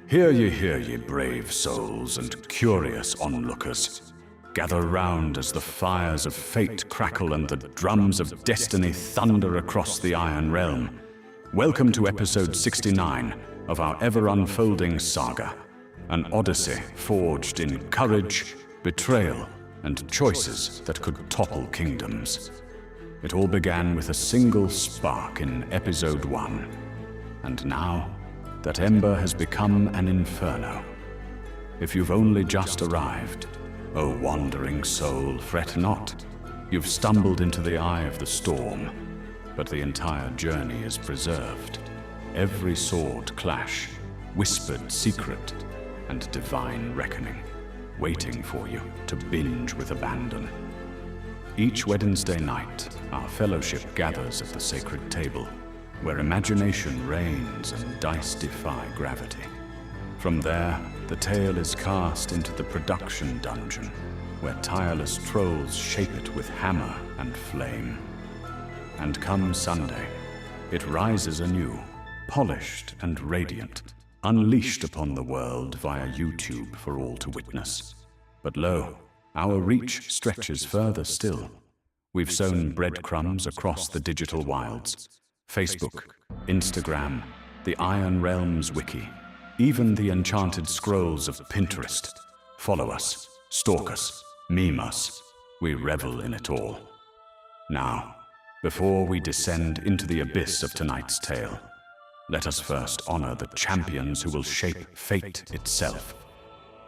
Hear ye, brave souls and curious onlookers. Gather round as the fires of fate crackle and the drums of destiny thunder across the Iron Realm. Welcome to episode 69 of our ever-unfolding saga, an odyssey forged in courage, betrayal, and choices that could topple kingdoms. It all began with a single spark in episode 1, and now that ember has become an inferno. If you've only just arrived, O wandering soul, fret not. You've stumbled into the eye of the storm, but the entire journey is preserved. Every sword clash, whispered secret, and divine reckoning, waiting for you to binge with abandon. Each Wednesday night, our fellowship gathers at the sacred table, where imagination reigns and dice defy gravity. From there, the tale is cast into the production dungeon, where tireless trolls shape it with hammer and flame. And come Sunday, it rises anew, polished and radiant, unleashed upon the world via YouTube for all to witness. But lo, our reach stretches further still. We've sown breadcrumbs across the digital wilds. Facebook, Instagram, the Iron Realms wiki, even the enchanted scrolls of Pinterest. Follow us, stalk us, meme us. We revel in it all. Now, before we descend into the abyss of tonight's tale, let us first honor the champions who will shape fate itself.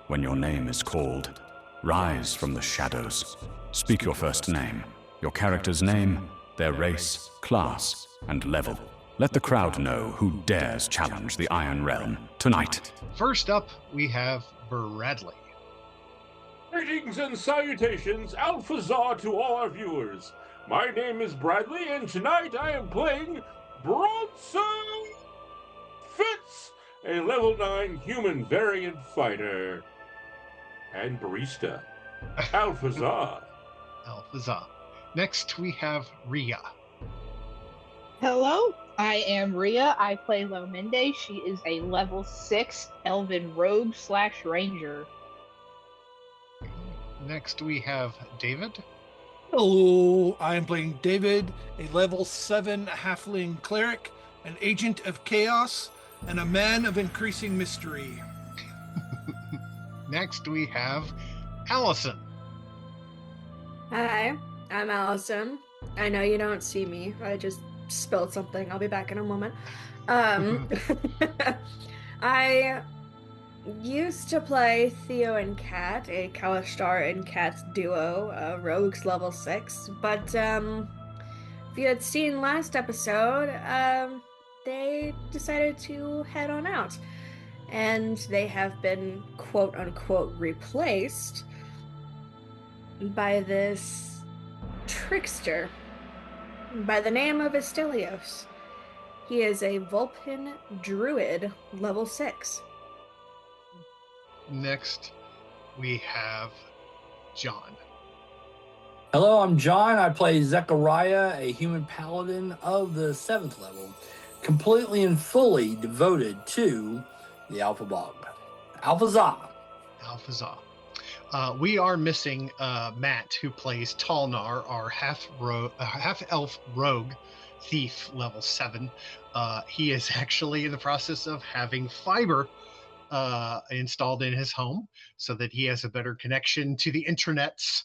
When your name is called, rise from the shadows. Speak your first name, your character's name, their race, class, and level. Let the crowd know who dares challenge the Iron Realm tonight. First up, we have Bradley. Greetings and salutations, Alphazar to all our viewers. My name is Bradley, and tonight I am playing Bronson Fitz, a level 9 human variant fighter and barista. Alphazar. Alphazar. Next, we have Ria. Hello, I am Ria. I play Lominde. She is a level 6 elven rogue / ranger. Next, we have David. Hello, I am playing David, a level 7 halfling cleric, an agent of chaos, and a man of increasing mystery. Next, we have Allison. Hi, I'm Allison. I know you don't see me. I just spilled something. I'll be back in a moment. I used to play Theo and Kat, a Kalashtar and Kat duo, rogues level 6, but if you had seen last episode, they decided to head on out, and they have been quote-unquote replaced by this trickster by the name of Estelios. He is a Vulpin druid level 6. Next, we have John. Hello, I'm John. I play Zechariah, a human paladin of the 7th level, completely and fully devoted to the Alpha Bog. Alphazar. Alphazar. We are missing Matt, who plays Talnar, our half-elf rogue thief, level 7. He is actually in the process of having fiber installed in his home so that he has a better connection to the internets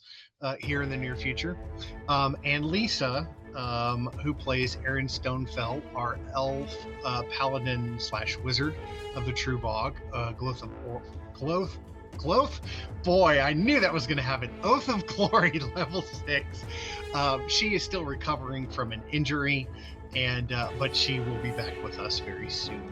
here in the near future. And Lisa, who plays Aaron Stonefell, our elf paladin / wizard of the True Bog, Gloth? Boy, I knew that was going to have an Oath of Glory level 6. She is still recovering from an injury, but she will be back with us very soon.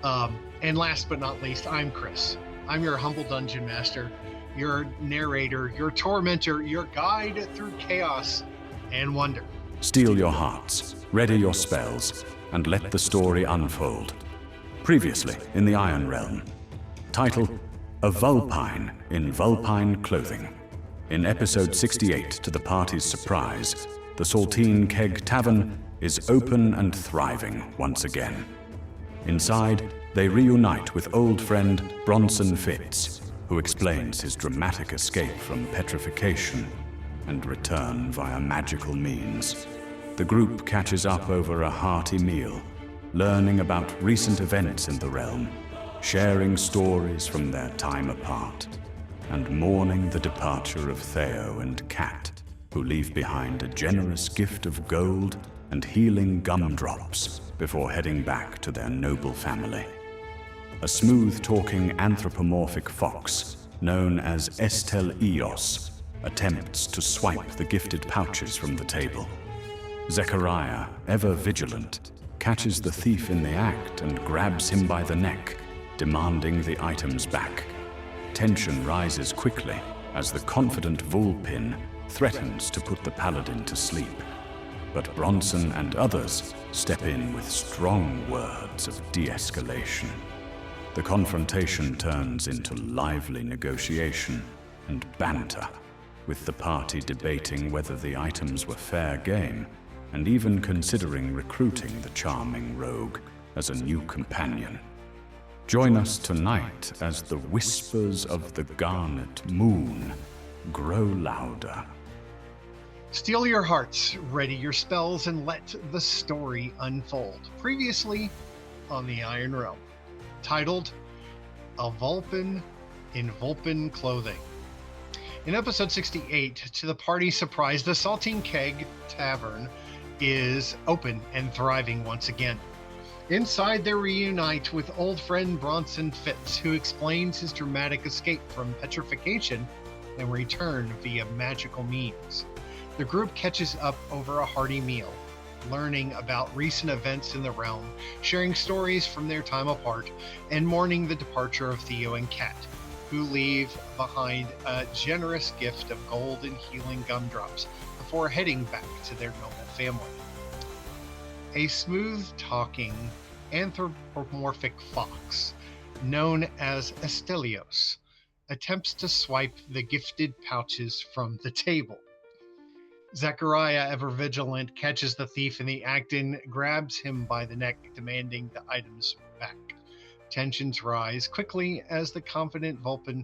And last but not least, I'm Chris. I'm your humble dungeon master, your narrator, your tormentor, your guide through chaos and wonder. Steel your hearts, ready your spells, and let the story unfold. Previously in the Iron Realm. Title: A Vulpine in Vulpine Clothing. In episode 68, to the party's surprise, the Saltine Keg Tavern is open and thriving once again. Inside, they reunite with old friend Bronson Fitz, who explains his dramatic escape from petrification and return via magical means. The group catches up over a hearty meal, learning about recent events in the realm, sharing stories from their time apart, and mourning the departure of Theo and Kat, who leave behind a generous gift of gold and healing gumdrops before heading back to their noble family. A smooth-talking anthropomorphic fox, known as Estelios, attempts to swipe the gifted pouches from the table. Zechariah, ever vigilant, catches the thief in the act and grabs him by the neck, demanding the items back. Tension rises quickly as the confident Vulpin threatens to put the paladin to sleep. But Bronson and others step in with strong words of de-escalation. The confrontation turns into lively negotiation and banter, with the party debating whether the items were fair game and even considering recruiting the charming rogue as a new companion. Join us tonight as the whispers of the Garnet moon grow louder. Steel your hearts, ready your spells, and let the story unfold. Previously on the Iron Realm, titled A Vulpin in Vulpin Clothing. In episode 68, to the party's surprise, the Saltine Keg Tavern is open and thriving once again. Inside, they reunite with old friend Bronson Fitz, who explains his dramatic escape from petrification and return via magical means. The group catches up over a hearty meal, learning about recent events in the realm, sharing stories from their time apart, and mourning the departure of Theo and Kat, who leave behind a generous gift of gold and healing gumdrops before heading back to their noble family. A smooth-talking anthropomorphic fox, known as Estelios, attempts to swipe the gifted pouches from the table. Zechariah, ever vigilant, catches the thief in the act and grabs him by the neck, demanding the items back. Tensions rise quickly as the confident Vulpin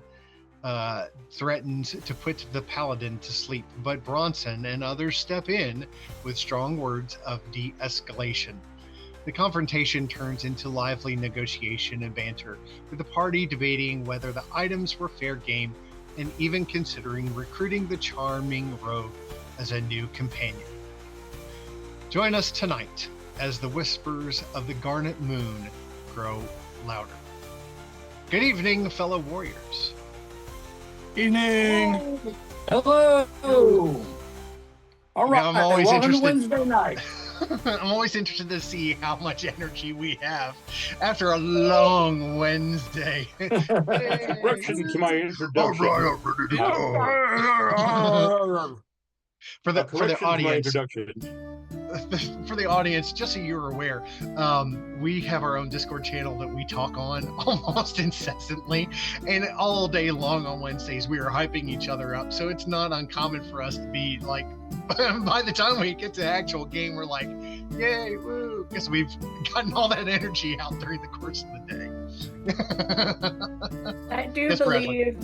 threatens to put the paladin to sleep, but Bronson and others step in with strong words of de-escalation. The confrontation turns into lively negotiation and banter, with the party debating whether the items were fair game and even considering recruiting the charming rogue as a new companion. Join us tonight as the whispers of the Garnet moon grow louder. Good evening, fellow warriors. Evening. Hello. All right. I'm always welcome interested. to Wednesday night. I'm always interested to see how much energy we have after a long Wednesday. Correction to my introduction. For the Correction to my audience, introduction. for the audience, just so you're aware, we have our own Discord channel that we talk on almost incessantly, and all day long on Wednesdays we are hyping each other up. So it's not uncommon for us to be like, by the time we get to the actual game, we're like, yay, woo, because we've gotten all that energy out during the course of the day. I do Yes, Bradley. believe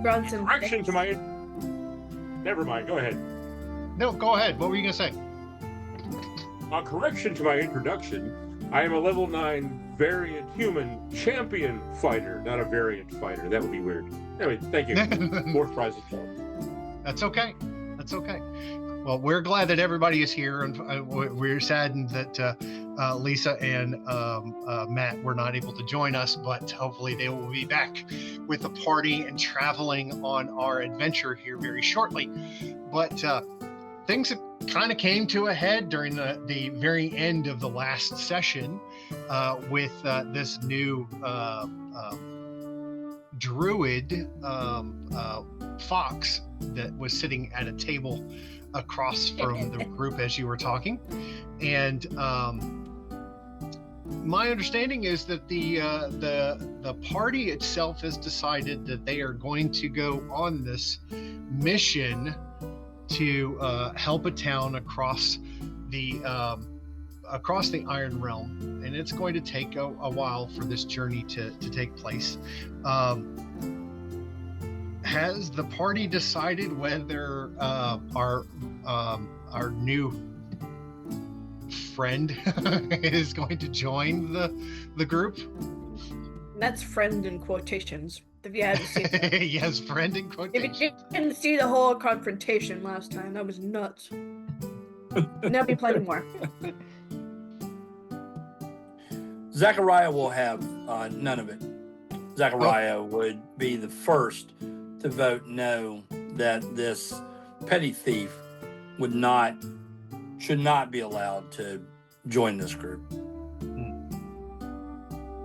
Bronson. Correction to my. Never mind. Go ahead. No, go ahead. What were you gonna say? Correction to my introduction. I am a level 9 variant human champion fighter, not a variant fighter. That would be weird. Anyway, thank you. More prizes. That's okay. That's okay. Well, we're glad that everybody is here, and we're saddened that Lisa and Matt were not able to join us, but hopefully they will be back with the party and traveling on our adventure here very shortly. But things kind of came to a head during the very end of the last session with this new druid fox that was sitting at a table across from the group as you were talking. And my understanding is that the party itself has decided that they are going to go on this mission to help a town across the across the Iron Realm, and it's going to take a while for this journey to take place. Has the party decided whether our new friend is going to join the group? That's friend in quotations. If you hadn't seen that. Yes, friend in If quotations. you didn't see the whole confrontation last time, that was nuts. There'll be plenty more. Zachariah will have none of it. Zachariah would be the first to vote no, that this petty thief should not be allowed to join this group.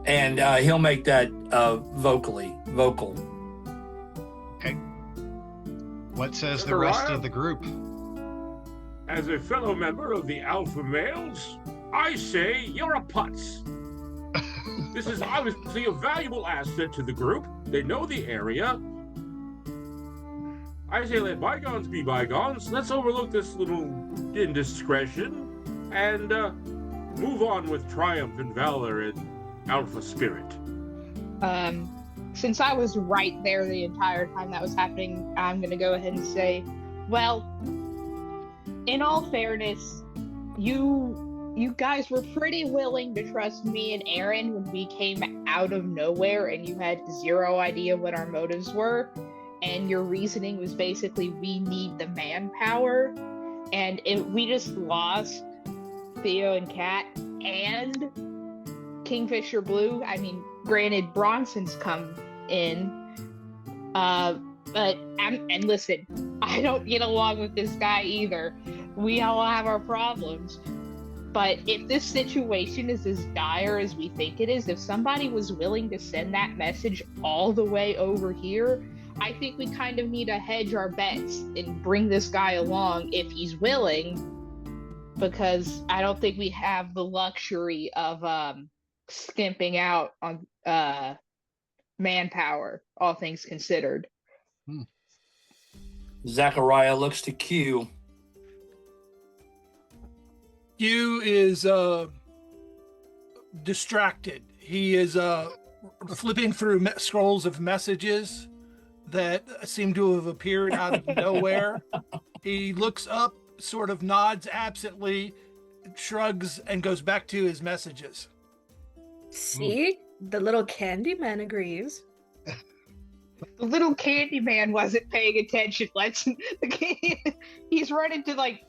And he'll make that vocal. Okay. What says the rest of the group? As a fellow member of the Alpha Males, I say you're a putz. This is obviously a valuable asset to the group. They know the area. I say let bygones be bygones. Let's overlook this little indiscretion and move on with triumph and valor and Alpha spirit. Since I was right there the entire time that was happening, I'm gonna go ahead and say, well, in all fairness, you guys were pretty willing to trust me and Aaron when we came out of nowhere and you had zero idea what our motives were, and your reasoning was basically we need the manpower, and if we just lost Theo and Kat and Kingfisher Blue, I mean, granted, Bronson's come in, and listen, I don't get along with this guy either. We all have our problems. But if this situation is as dire as we think it is, if somebody was willing to send that message all the way over here, I think we kind of need to hedge our bets and bring this guy along if he's willing, because I don't think we have the luxury of skimping out on manpower, all things considered. Zachariah looks to Q. Q is distracted. He is flipping through scrolls of messages that seem to have appeared out of nowhere. He looks up, sort of nods absently, shrugs, and goes back to his messages. See? The little Candyman agrees. The little Candyman wasn't paying attention. He's run into like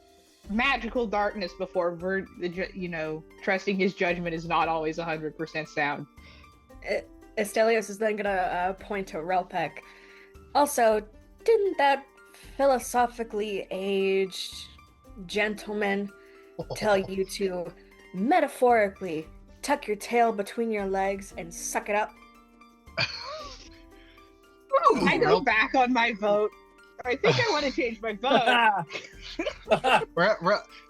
magical darkness before. Trusting his judgment is not always 100% sound. Estelios is then gonna point to Relpek. Also, didn't that philosophically aged gentleman tell you to metaphorically tuck your tail between your legs and suck it up? I go back on my vote. I think I want to change my vote.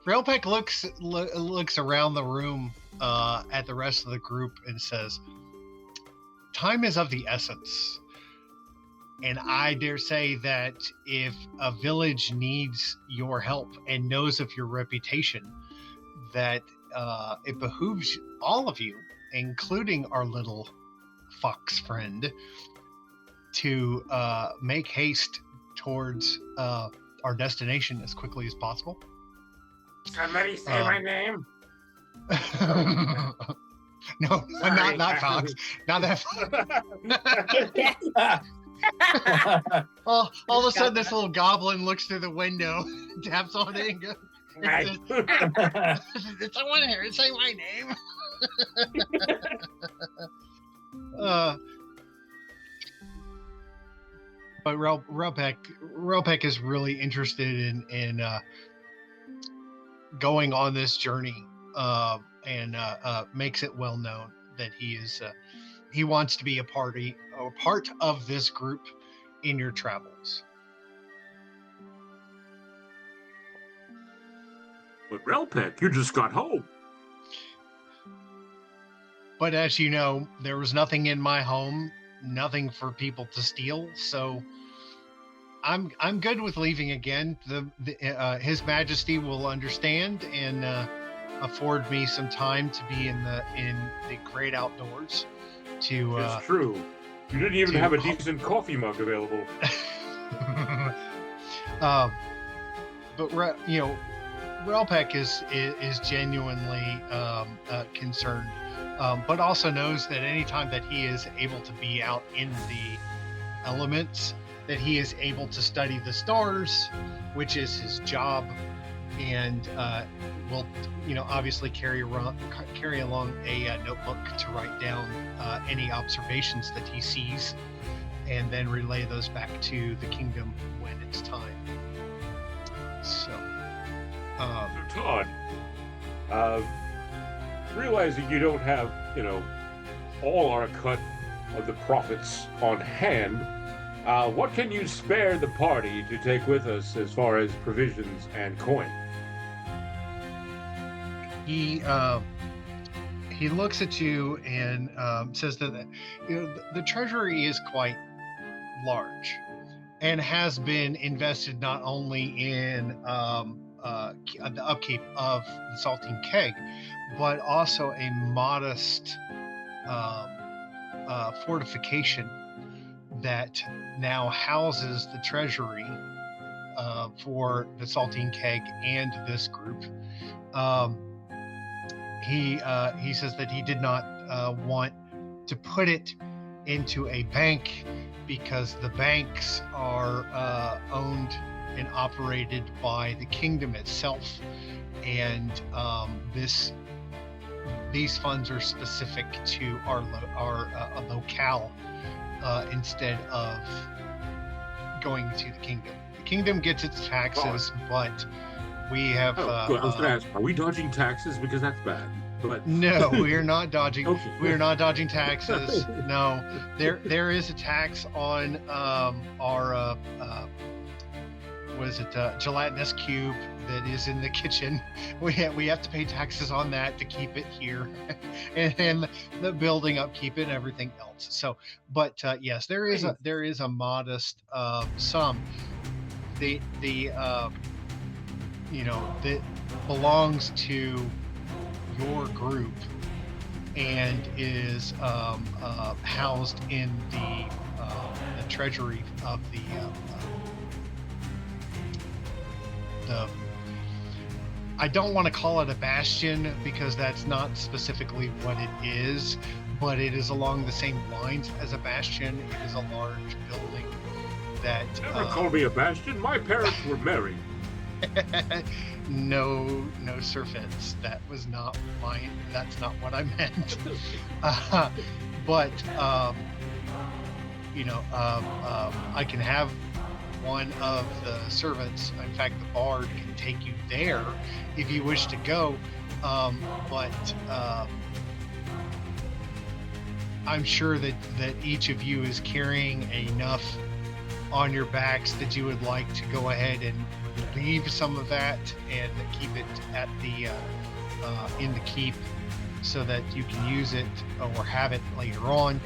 Relpek looks around the room at the rest of the group and says, time is of the essence. And I dare say that if a village needs your help and knows of your reputation, that it behooves all of you, including our little fox friend, to make haste towards our destination as quickly as possible. Somebody say my name. No, Sorry. not Fox. Not that Fox. all of a sudden, this little goblin looks through the window, taps on it, and goes, Right. "Did someone here say my name?" But Relpek is really interested in going on this journey, and makes it well known that he wants to be a part of this group in your travels. But Relpek, you just got home. But as you know, there was nothing in my home, nothing for people to steal, so I'm good with leaving again. His Majesty will understand, and afford me some time to be in the great outdoors. To It's true. You didn't even to- have a decent coffee mug available. But Relpek is genuinely concerned, but also knows that anytime that he is able to be out in the elements, that he is able to study the stars, which is his job, and will obviously carry along a notebook to write down any observations that he sees, and then relay those back to the kingdom when it's time. So, Todd, realizing you don't have, all our cut of the profits on hand, what can you spare the party to take with us as far as provisions and coin? he looks at you and says that the treasury is quite large and has been invested not only in the upkeep of the Saltine Keg, but also a modest fortification that now houses the treasury for the Saltine Keg and this group. He says that he did not want to put it into a bank because the banks are owned and operated by the kingdom itself, and these funds are specific to our locale instead of going to the kingdom. The kingdom gets its taxes, but we have. Good. I was going to ask, are we dodging taxes? Because that's bad. But no, we are not dodging. Okay. We are not dodging taxes. No, there is a tax on our gelatinous cube that is in the kitchen. We have to pay taxes on that to keep it here, and the building upkeep and everything else. So, but yes, there is a modest sum. That belongs to your group and is housed in the treasury of the I don't want to call it a bastion because that's not specifically what it is, but it is along the same lines as a bastion. It is a large building that never call me a bastion. My parents were married. No, Sir Fitz. That's not what I meant. But I can have one of the servants, in fact the bard, can take you there if you wish to go, but I'm sure that each of you is carrying enough on your backs that you would like to go ahead and leave some of that and keep it at the in the keep so that you can use it or have it later on.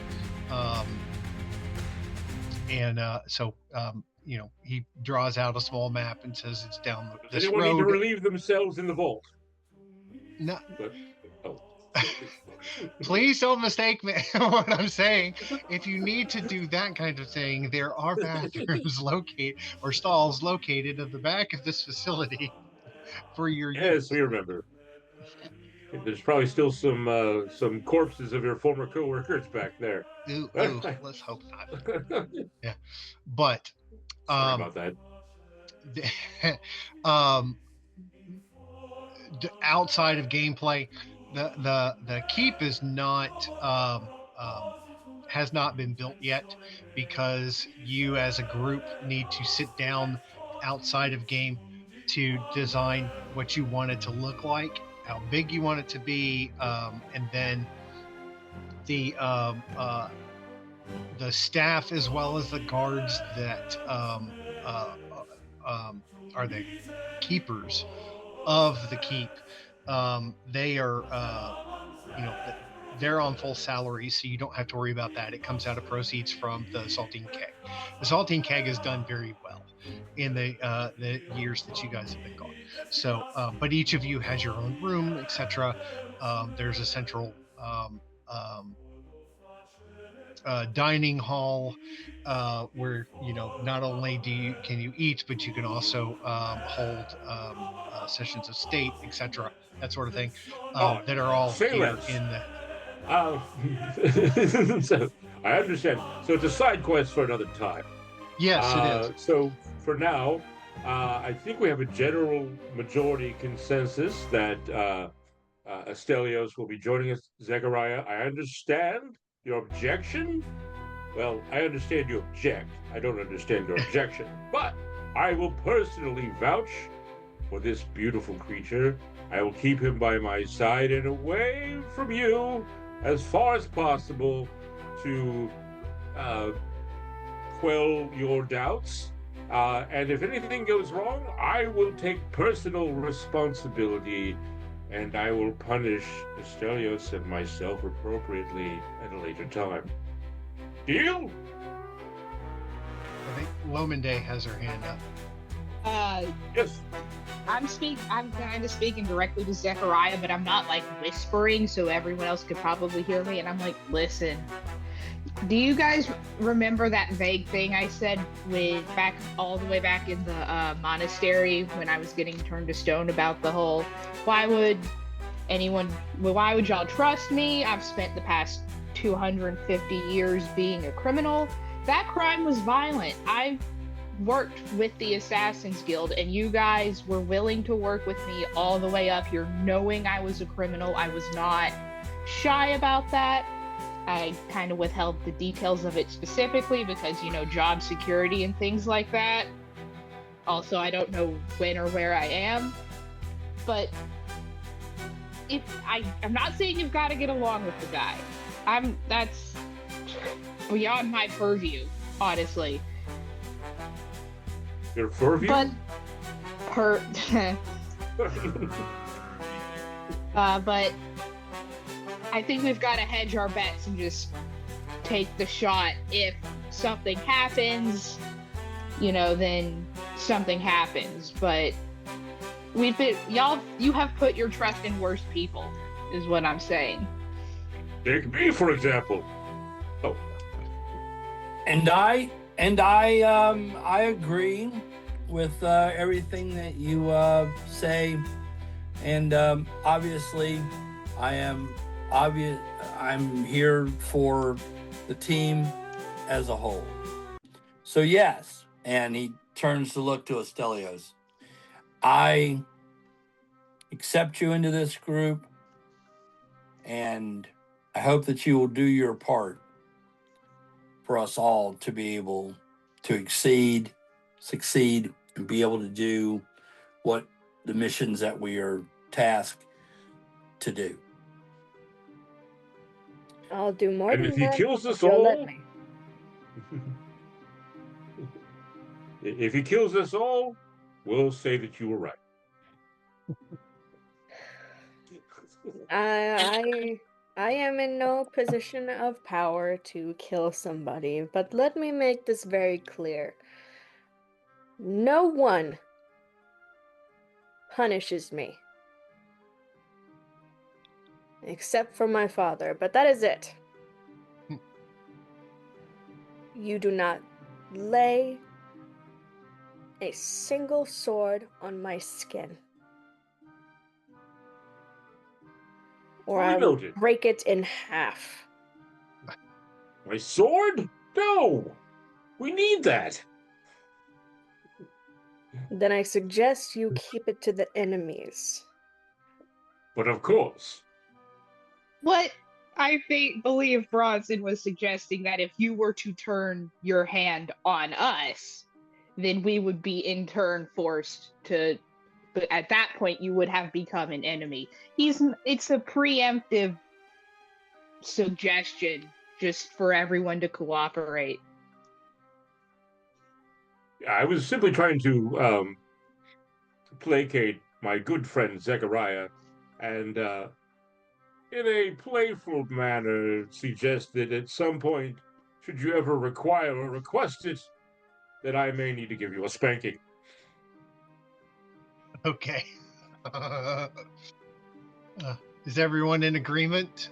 He draws out a small map and says it's down this Anyone road. need to relieve themselves in the vault? No. But, Please don't mistake me what I'm saying. If you need to do that kind of thing, there are bathrooms located or stalls located at the back of this facility for your use. Yes, we remember. There's probably still some corpses of your former coworkers back there. Ooh, let's hope not. Yeah, but Sorry about that. Outside of gameplay, the keep is not has not been built yet because you as a group need to sit down outside of game to design what you want it to look like, how big you want it to be, and then the staff as well as the guards that are the keepers of the keep. They are, they're on full salary, so you don't have to worry about that. It comes out of proceeds from the Saltine Keg. The Saltine Keg has done very well. in the years that you guys have been gone. So, but each of you has your own room, etc. There's a central dining hall where not only can you eat, but you can also hold sessions of state, etc. That sort of thing, Oh, that are all say here less. in the. Uh, so I understand. So it's a side quest for another time. Yes, it is. So for now, I think we have a general majority consensus that Astelios will be joining us. Zechariah, I understand your objection. Well, I understand you object. I don't understand your objection. But I will personally vouch for this beautiful creature. I will keep him by my side and away from you as far as possible to quell your doubts. And if anything goes wrong, I will take personal responsibility and I will punish Astelios and myself appropriately at a later time. Deal? I think Lominde has her hand up. Yes. I'm kind of speaking directly to Zechariah, but I'm not like whispering so everyone else could probably hear me. And I'm like, listen, do you guys remember that vague thing I said all the way back in the monastery when I was getting turned to stone about the whole, why would y'all trust me? I've spent the past 250 years being a criminal. That crime was violent. I worked with the Assassin's Guild, and you guys were willing to work with me all the way up here, knowing I was a criminal. I was not shy about that. I kind of withheld the details of it specifically because, job security and things like that. Also, I don't know when or where I am. But I'm not saying you've got to get along with the guy. That's beyond my purview, honestly. Your purview? But but I think we've got to hedge our bets and just take the shot. If something happens, then something happens. But you have put your trust in worse people, is what I'm saying. Take me, for example. Oh. And I agree with everything that you say, and obviously, I'm here for the team as a whole. So yes, and he turns to look to Astelios. I accept you into this group, and I hope that you will do your part for us all to be able to succeed, and be able to do what the missions that we are tasked to do. I'll do more And than if he that kills us if you'll let all, me. if he kills us all, we'll say that you were right. I am in no position of power to kill somebody, but let me make this very clear. No one punishes me. Except for my father, but that is it. You do not lay a single sword on my skin, or I will break it in half. My sword? No! We need that! Then I suggest you keep it to the enemies. But of course. What I believe Bronson was suggesting, that if you were to turn your hand on us, then we would be in turn forced to, but at that point you would have become an enemy. It's a preemptive suggestion just for everyone to cooperate. I was simply trying to placate my good friend Zechariah, and in a playful manner suggest that at some point, should you ever require or request it, then I may need to give you a spanking. Okay. Is everyone in agreement?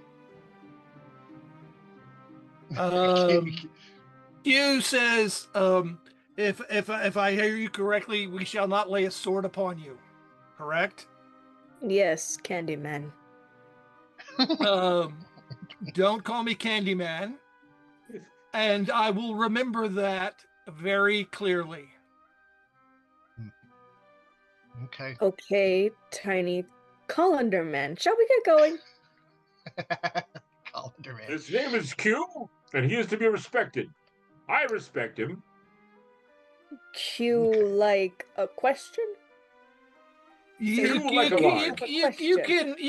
Hugh says, if I hear you correctly, we shall not lay a sword upon you. Correct? Yes, Candyman. Don't call me Candyman, and I will remember that very clearly. Okay. Okay, Tiny Colander Man. Shall we get going? Colander Man. His name is Q, and he is to be respected. I respect him. Q like a question? You like a lie.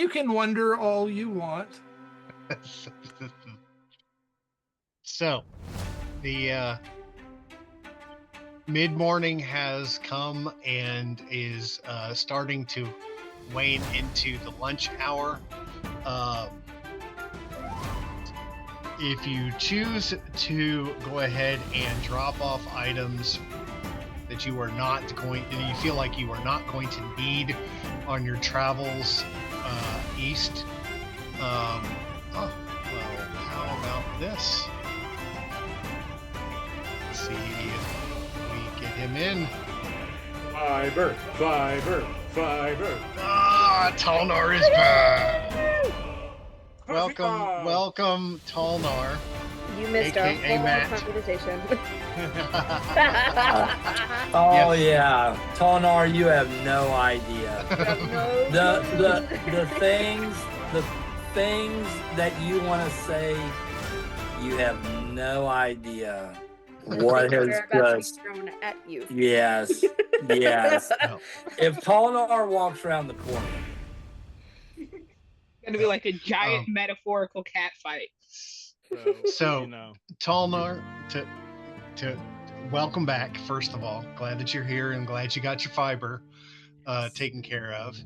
can wonder all you want. So, the mid-morning has come and is starting to wane into the lunch hour. If you choose to go ahead and drop off items that you feel like you are not going to need on your travels east, well, how about this? Let's see if we get him in. Fiber. Ah, Talnar is back. Welcome, Talnar. You missed our AKA whole Matt. conversation. Oh Yes. yeah, Tonar, you have no idea. The things that you want to say, you have no idea what They're has about to be just. thrown at you. Yes. No. If Tonar walks around the corner, Gonna be like a giant metaphorical cat fight. So, you know. Talnar, to welcome back. First of all, glad that you're here and glad you got your fiber taken care of.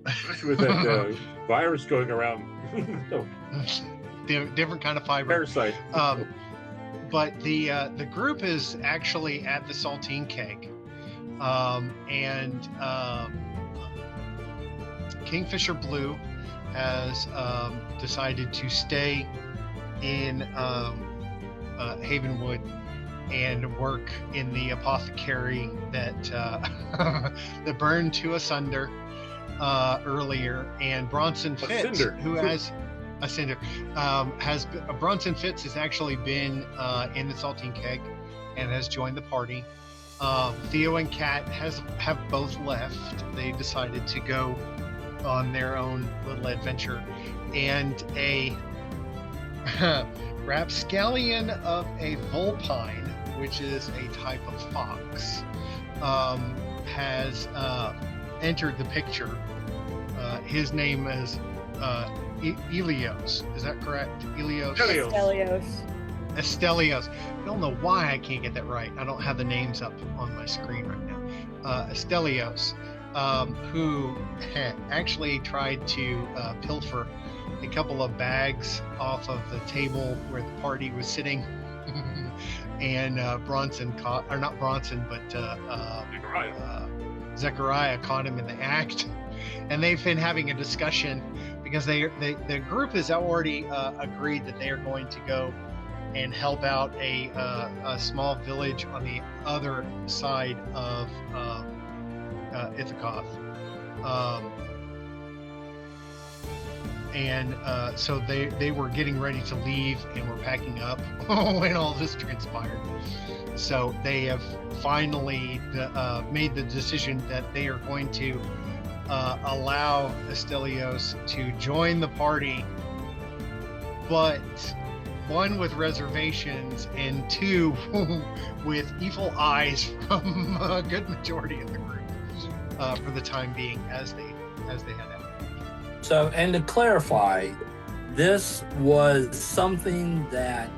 Especially with that virus going around. No, Different kind of fiber. parasite. But the group is actually at the Saltine Keg, and Kingfisher Blue has decided to stay in Havenwood and work in the apothecary that that burned to asunder earlier. And Bronson Fitz, who has a cinder, Bronson Fitz has actually been in the Saltine Keg and has joined the party. Theo and Kat have both left. They decided to go on their own little adventure, and a rapscallion of a vulpine, which is a type of fox, has entered the picture. His name is Elios. Is that correct? Elios? Estelios. I don't know why I can't get that right. I don't have the names up on my screen right now. Estelios, who actually tried to pilfer a couple of bags off of the table where the party was sitting. And Bronson caught, or not Bronson, but Zechariah caught him in the act. And they've been having a discussion because the group has already agreed that they are going to go and help out a small village on the other side of Ithakoth. And so they were getting ready to leave and were packing up when all this transpired. So they have finally made the decision that they are going to allow Estelios to join the party, but one, with reservations, and two, with evil eyes from a good majority of the group for the time being, as they head out. so, and to clarify, this was something that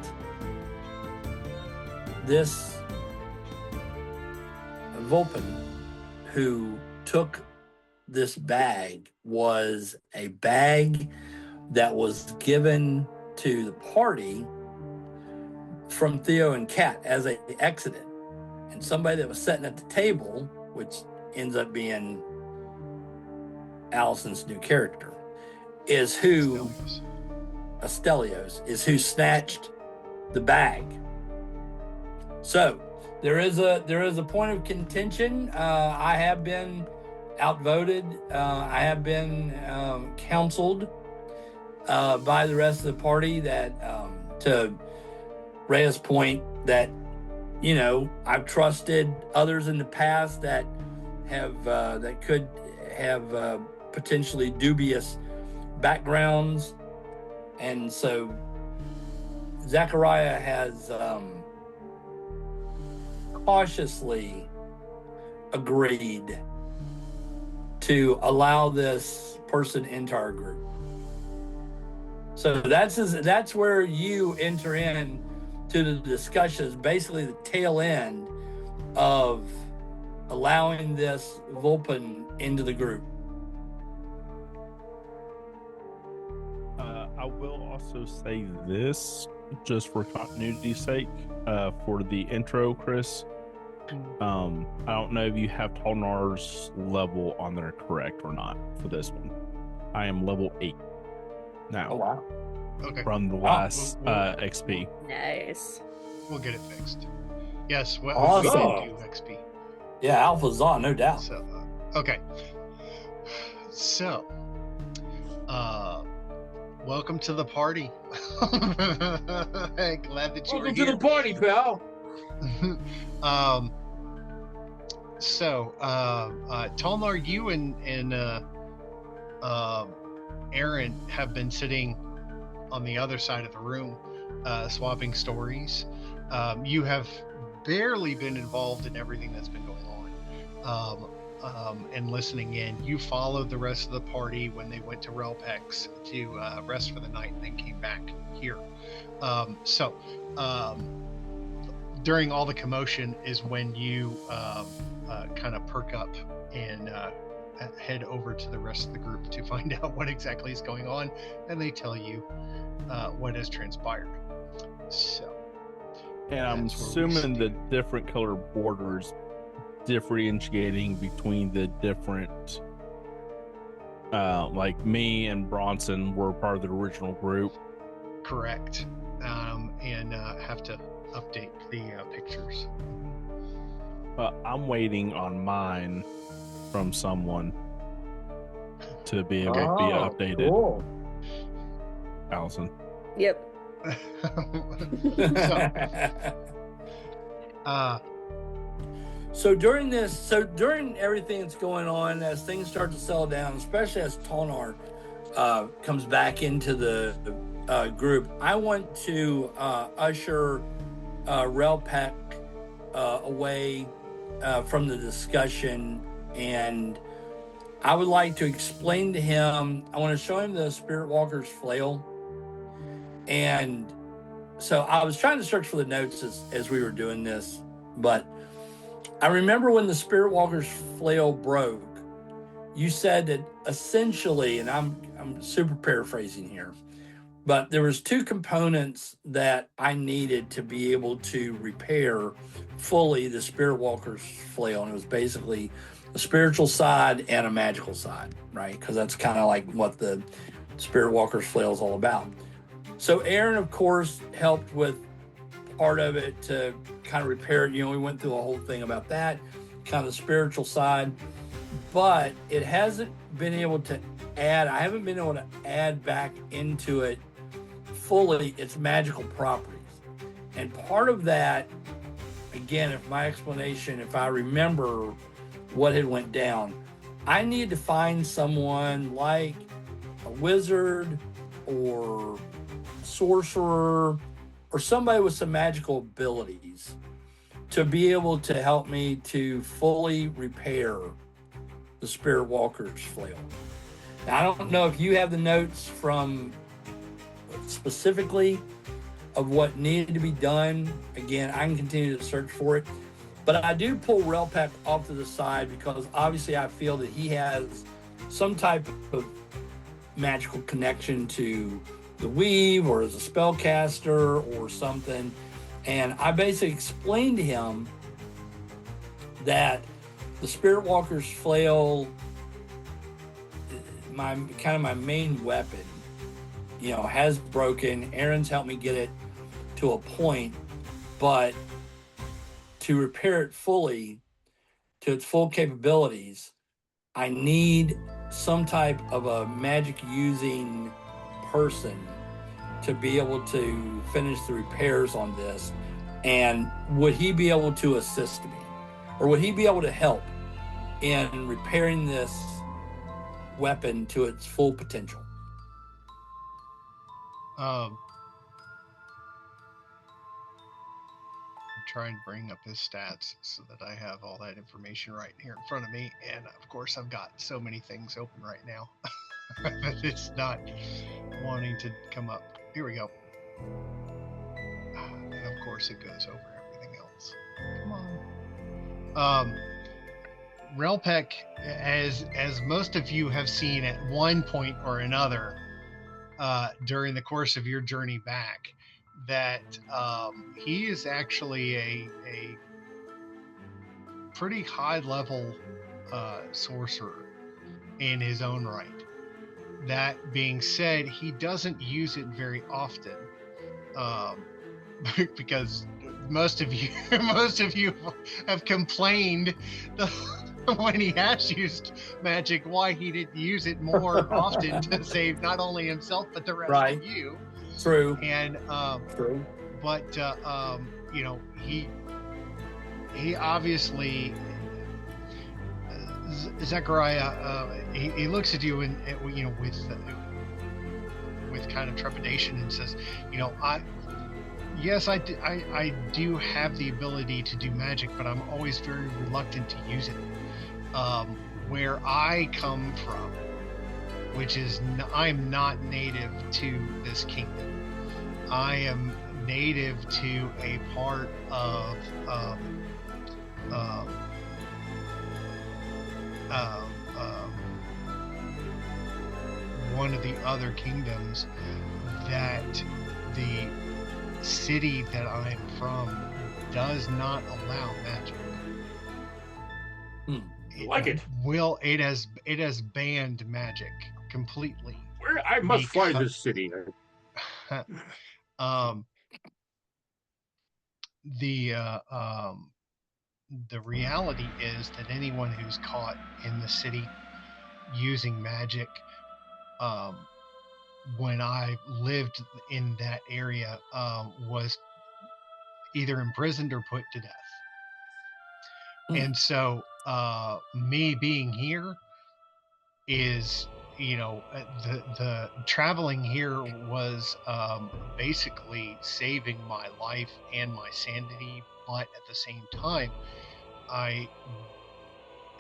this Vulpin who took this bag was a bag that was given to the party from Theo and Kat as they exited. And somebody that was sitting at the table, which ends up being Allison's new character, is who Astelios is who snatched the bag. So there is a point of contention. I have been outvoted. I have been counseled by the rest of the party that to Rhea's point that I've trusted others in the past that have that could have potentially dubious backgrounds, and so Zechariah has cautiously agreed to allow this person into our group. So that's where you enter in to the discussions, basically the tail end of allowing this Vulpin into the group. I will also say this, just for continuity's sake, for the intro, Chris. I don't know if you have Tolnar's level on there correct or not for this one. I am level 8 now. Oh, wow. Okay. From the last XP. Nice. We'll get it fixed. Yes, well, Awesome. we do XP. Yeah, Alpha's on, no doubt. So, okay. So, welcome to the party. Glad that you were Welcome here. to the party, pal. Tolnar, you and Aaron have been sitting on the other side of the room, swapping stories. You have barely been involved in everything that's been going on, and listening in. You followed the rest of the party when they went to Relpex to rest for the night and then came back here. During all the commotion is when you kind of perk up and head over to the rest of the group to find out what exactly is going on, and they tell you what has transpired. So, And I'm assuming the different color borders differentiating between the different, like me and Bronson were part of the original group. correct, and have to update the pictures. I'm waiting on mine from someone to be able to be updated. Cool. Allison. Yep. So, during everything that's going on, as things start to settle down, especially as Tolnar comes back into the group, I want to usher Relpek away from the discussion, and I would like to explain to him, I want to show him the Spirit Walker's flail. And so I was trying to search for the notes as we were doing this, but I remember when the Spirit Walker's flail broke, you said that essentially, and I'm super paraphrasing here, but there was 2 components that I needed to be able to repair fully the Spirit Walker's flail, and it was basically a spiritual side and a magical side, right? Because that's kind of like what the Spirit Walker's flail is all about. So Aaron, of course, helped with part of it to kind of repair it. We went through a whole thing about that, kind of the spiritual side, but it hasn't been able to add, I haven't been able to add back into it fully its magical properties. And part of that, again, if my explanation, if I remember what had went down, I need to find someone like a wizard or sorcerer or somebody with some magical abilities to be able to help me to fully repair the Spirit Walker's flail. Now, I don't know if you have the notes from specifically of what needed to be done. Again, I can continue to search for it, but I do pull Relpek off to the side because obviously I feel that he has some type of magical connection to the weave or as a spellcaster or something. And I basically explained to him that the Spirit Walker's flail, my main weapon, has broken. Aaron's helped me get it to a point, but to repair it fully to its full capabilities, I need some type of a magic using person to be able to finish the repairs on this. And would he be able to assist me, or would he be able to help in repairing this weapon to its full potential? Try and bring up his stats so that I have all that information right here in front of me. And of course, I've got so many things open right now that it's not wanting to come up. Here we go. And of course, it goes over everything else. Come on. Relpek, as most of you have seen at one point or another during the course of your journey back, that he is actually a pretty high level sorcerer in his own right. That being said, he doesn't use it very often because most of you have complained when he has used magic why he didn't use it more often to save not only himself but the rest of you. True. And True. But he obviously Zechariah he looks at you and with kind of trepidation and says, I do have the ability to do magic, but I'm always very reluctant to use it. Where I come from, which is I'm not native to this kingdom. I am native to a part of one of the other kingdoms that the city that I'm from does not allow magic. It has banned magic completely. I must find this city. The reality is that anyone who's caught in the city using magic, when I lived in that area, was either imprisoned or put to death. And so me being here is, the traveling here was basically saving my life and my sanity, but at the same time, I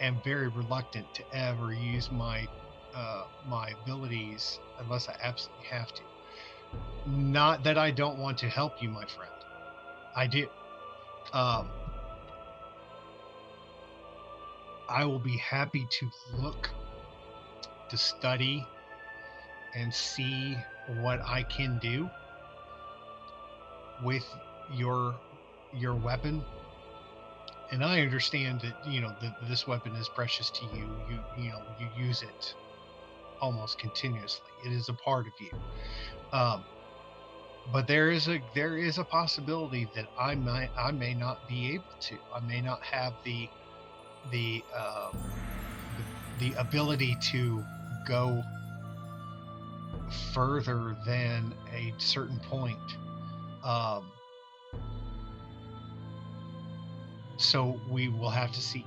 am very reluctant to ever use my abilities unless I absolutely have to. Not that I don't want to help you, my friend. I do. I will be happy to look, to study, and see what I can do with your weapon. And I understand that that this weapon is precious to you. You use it almost continuously. It is a part of you. But there is a possibility that I may not be able to. I may not have the ability to go further than a certain point. So we will have to see.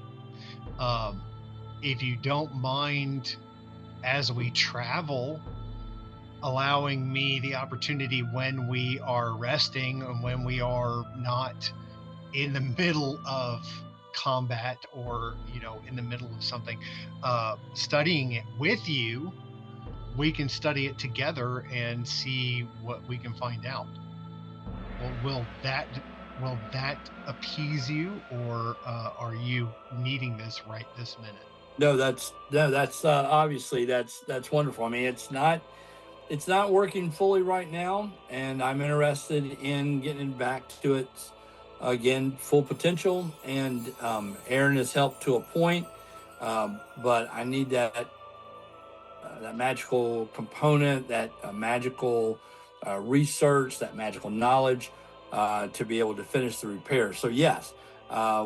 If you don't mind, as we travel, allowing me the opportunity when we are resting and when we are not in the middle of combat or in the middle of something, studying it with you, we can study it together and see what we can find out. Will that appease you, or are you needing this right this minute? No, that's obviously that's wonderful. I mean, it's not It's not working fully right now, and I'm interested in getting it back to its, again, full potential. And Aaron has helped to a point, but I need that magical component, that magical research, that magical knowledge to be able to finish the repair. So yes,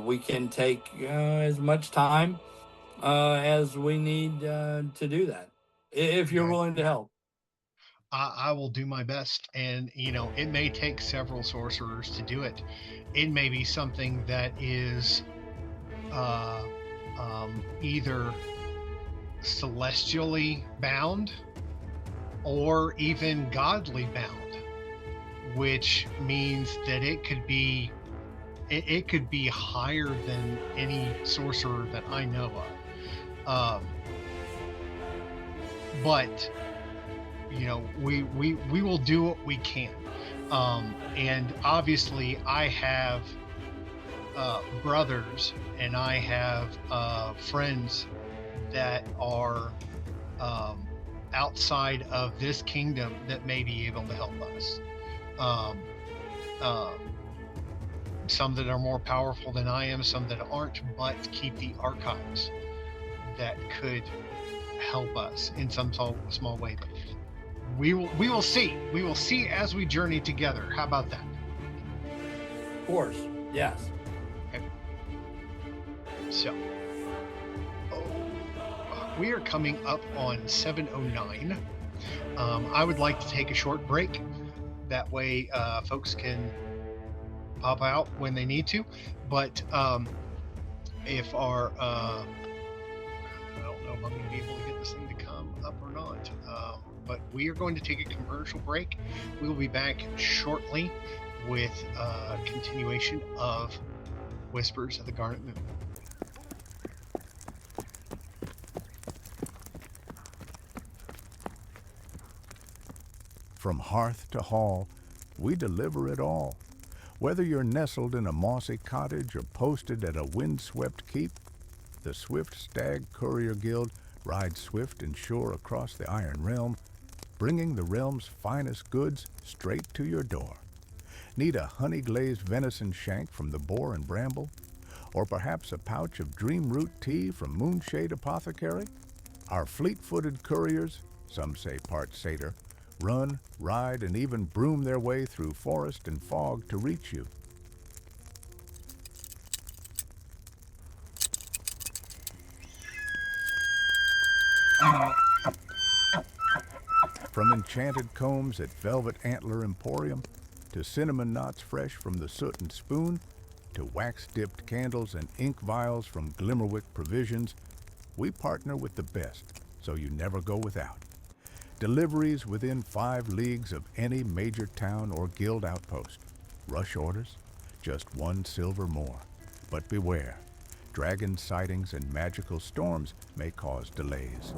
we can take as much time as we need to do that, if you're Okay. willing to help. I will do my best, and it may take several sorcerers to do it. It may be something that is uh, either celestially bound or even godly bound, which means that it could be higher than any sorcerer that I know of. But we will do what we can. And obviously I have brothers, and I have friends that are outside of this kingdom that may be able to help us. Um, um, some that are more powerful than I am, some that aren't, but keep the archives that could help us in some small way. But we will see. We will see as we journey together. How about that? Of course, yes. Okay. So, we are coming up on 7:09. I would like to take a short break. That way, folks can pop out when they need to. But if our I don't know if I'm going to be able to get this thing to come up or not. But we are going to take a commercial break. We will be back shortly with a continuation of Whispers of the Garnet Moon. From hearth to hall, we deliver it all. Whether you're nestled in a mossy cottage or posted at a windswept keep, the Swift Stag Courier Guild rides swift and sure across the Iron Realm, bringing the realm's finest goods straight to your door. Need a honey-glazed venison shank from the boar and bramble? Or perhaps a pouch of dream root tea from Moonshade Apothecary? Our fleet-footed couriers, some say part satyr, run, ride, and even broom their way through forest and fog to reach you. From enchanted combs at Velvet Antler Emporium, to cinnamon knots fresh from the Soot and Spoon, to wax-dipped candles and ink vials from Glimmerwick Provisions, we partner with the best, so you never go without. Deliveries within 5 leagues of any major town or guild outpost. Rush orders, just 1 silver more. But beware, dragon sightings and magical storms may cause delays.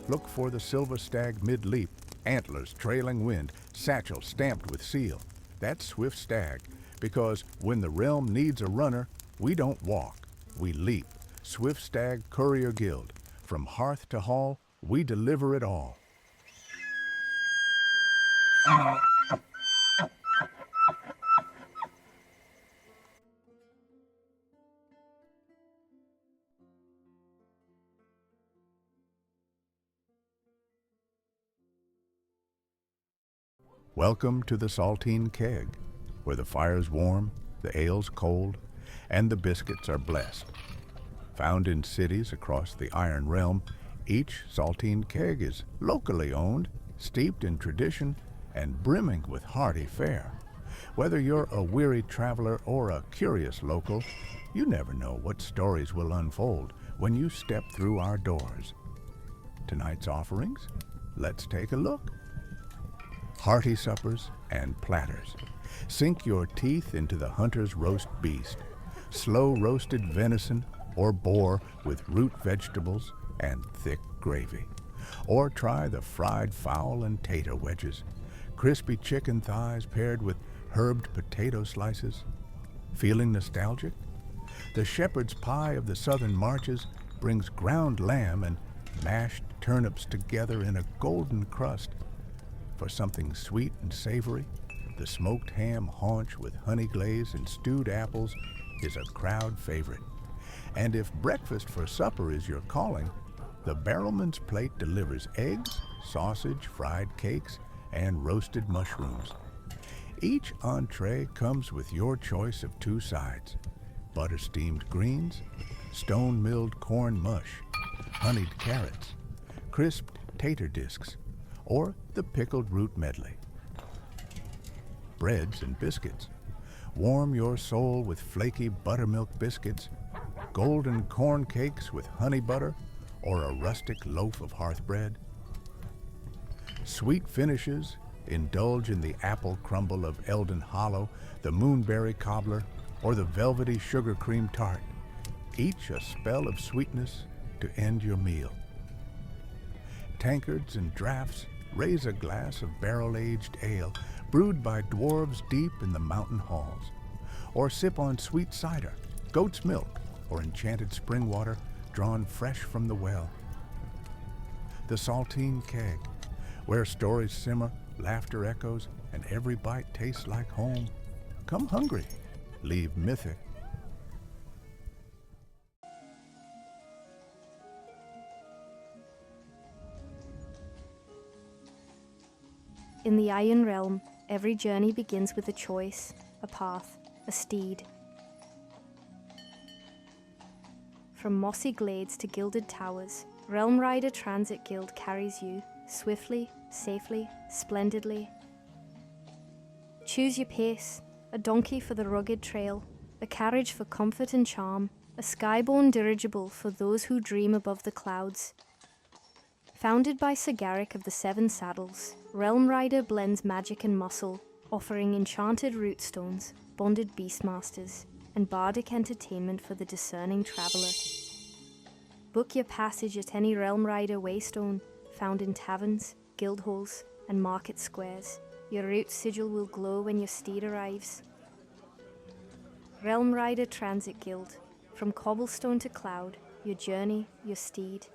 Look for the Silver Stag mid-leap, antlers trailing wind, satchel stamped with seal. That's Swift Stag, because when the realm needs a runner, we don't walk, we leap. Swift Stag Courier Guild. From hearth to hall, we deliver it all. Welcome to the Saltine Keg, where the fire's warm, the ale's cold, and the biscuits are blessed. Found in cities across the Iron Realm, each Saltine Keg is locally owned, steeped in tradition, and brimming with hearty fare. Whether you're a weary traveler or a curious local, you never know what stories will unfold when you step through our doors. Tonight's offerings? Let's take a look. Hearty suppers and platters. Sink your teeth into the hunter's roast beast, slow-roasted venison or boar with root vegetables and thick gravy. Or try the fried fowl and tater wedges, crispy chicken thighs paired with herbed potato slices. Feeling nostalgic? The shepherd's pie of the southern marches brings ground lamb and mashed turnips together in a golden crust. For something sweet and savory, the smoked ham haunch with honey glaze and stewed apples is a crowd favorite. And if breakfast for supper is your calling, the Barrelman's Plate delivers eggs, sausage, fried cakes, and roasted mushrooms. Each entree comes with your choice of 2 sides: butter-steamed greens, stone-milled corn mush, honeyed carrots, crisped tater discs, or the pickled root medley. Breads and biscuits. Warm your soul with flaky buttermilk biscuits, golden corn cakes with honey butter, or a rustic loaf of hearth bread. Sweet finishes. Indulge in the apple crumble of Eldon Hollow, the moonberry cobbler, or the velvety sugar cream tart. Each a spell of sweetness to end your meal. Tankards and draughts. Raise a glass of barrel-aged ale brewed by dwarves deep in the mountain halls. Or sip on sweet cider, goat's milk, or enchanted spring water drawn fresh from the well. The Saltine Keg, where stories simmer, laughter echoes, and every bite tastes like home. Come hungry, leave mythic. In the Iron Realm, every journey begins with a choice, a path, a steed. From mossy glades to gilded towers, Realm Rider Transit Guild carries you swiftly, safely, splendidly. Choose your pace, a donkey for the rugged trail, a carriage for comfort and charm, a skyborne dirigible for those who dream above the clouds. Founded by Sir Garrick of the Seven Saddles, Realm Rider blends magic and muscle, offering enchanted root stones, bonded beastmasters, and bardic entertainment for the discerning traveler. Book your passage at any Realm Rider waystone, found in taverns, guild halls, and market squares. Your route sigil will glow when your steed arrives. Realm Rider Transit Guild. From cobblestone to cloud, your journey, your steed.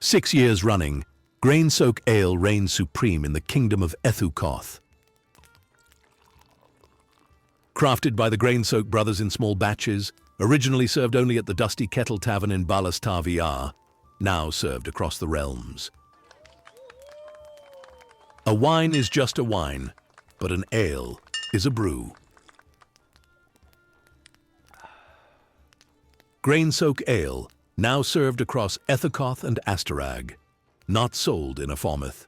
6 years running, Grainsoak Ale reigns supreme in the kingdom of Ethukoth. Crafted by the Grainsoak brothers in small batches, originally served only at the Dusty Kettle Tavern in Balastar VR, now served across the realms. A wine is just a wine, but an ale is a brew. Grainsoak Ale, now served across Ethukoth and Astarag. Not sold in Aphormouth.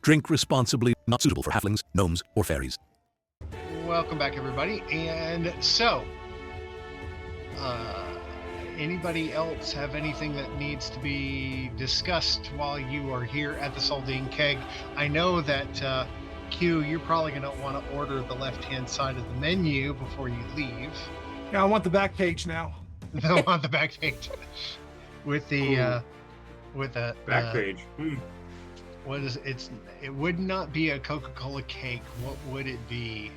Drink responsibly, not suitable for halflings, gnomes, or fairies. Welcome back, everybody. And so, anybody else have anything that needs to be discussed while you are here at the Saltine Keg? I know that, Q, you're probably going to want to order the left-hand side of the menu before you leave. Yeah, I want the back page now. I want the back page. With the, Back page. What is it would not be a Coca-Cola cake. What would it be?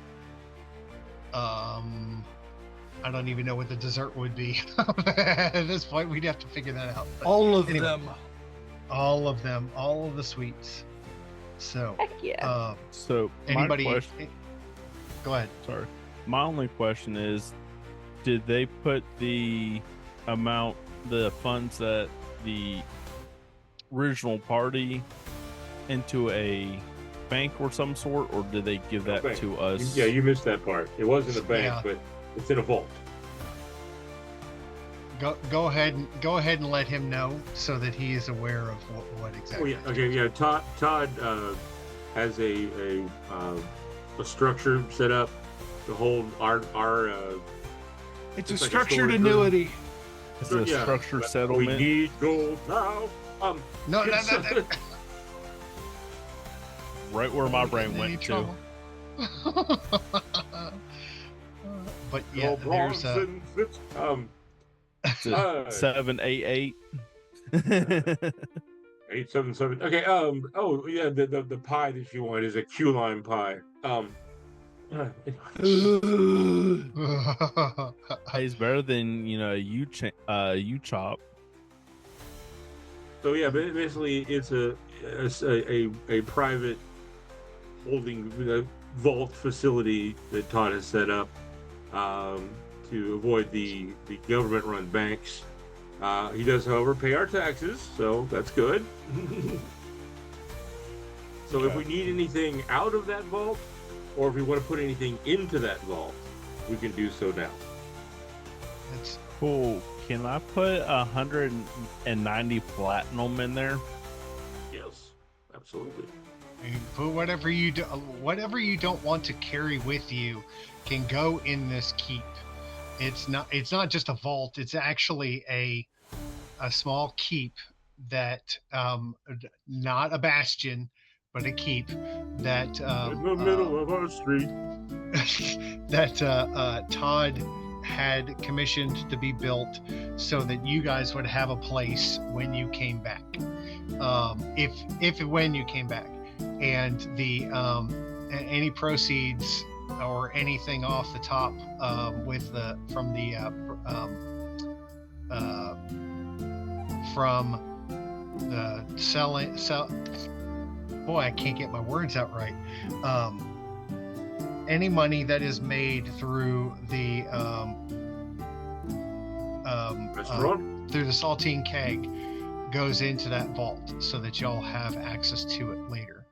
I don't even know what the dessert would be. At this point, we'd have to figure that out. But all of anyway, them. All of them. All of the sweets. So, Heck yeah. So anybody? my question, Go ahead. sorry. My only question is, did they put the amount, the funds that the original party into a bank or some sort, or did they give that Bank. to us? Yeah, you missed that part. It wasn't a bank, Yeah. but it's in a vault. Go ahead and let him know so that he is aware of what Oh exactly. yeah, okay, yeah. Todd has a structure set up to hold our It's It's a like a structured storage room. annuity. It's a yeah, structured but settlement. We need gold now. No, Right where my brain Any went to. trouble. But yeah, no there's bronze and fits. It's a 788. 877. Okay. Oh yeah, the pie that you want is a Q line pie. He's better than you chop. So yeah, basically it's a private holding vault facility that Todd has set up to avoid the government-run banks. He does, however, pay our taxes, so that's good. So if we need anything out of that vault, or if we want to put anything into that vault, we can do so now. That's Cool. Can I put 190 platinum in there? Yes, absolutely. you put whatever you don't want to carry with you can go in this keep. It's not just a vault. It's actually a small keep that not a bastion, but a keep that In the middle of our street. that Todd had commissioned to be built so that you guys would have a place when you came back, if when you came back, and the any proceeds or anything off the top from the selling. Boy, I can't get my words out right. Any money that is made through the Restaurant? through the saltine keg goes into that vault so that y'all have access to it later,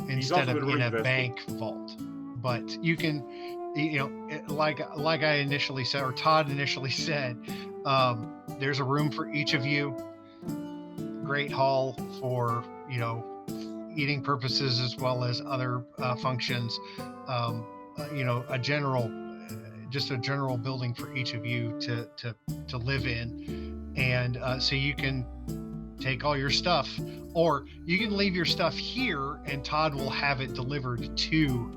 instead of in a bank vault. But you can, like I initially said, or Todd initially said, there's a room for each of you. Great hall for eating purposes as well as other functions. A general building for each of you to live in, and so you can take all your stuff, or you can leave your stuff here, and Todd will have it delivered to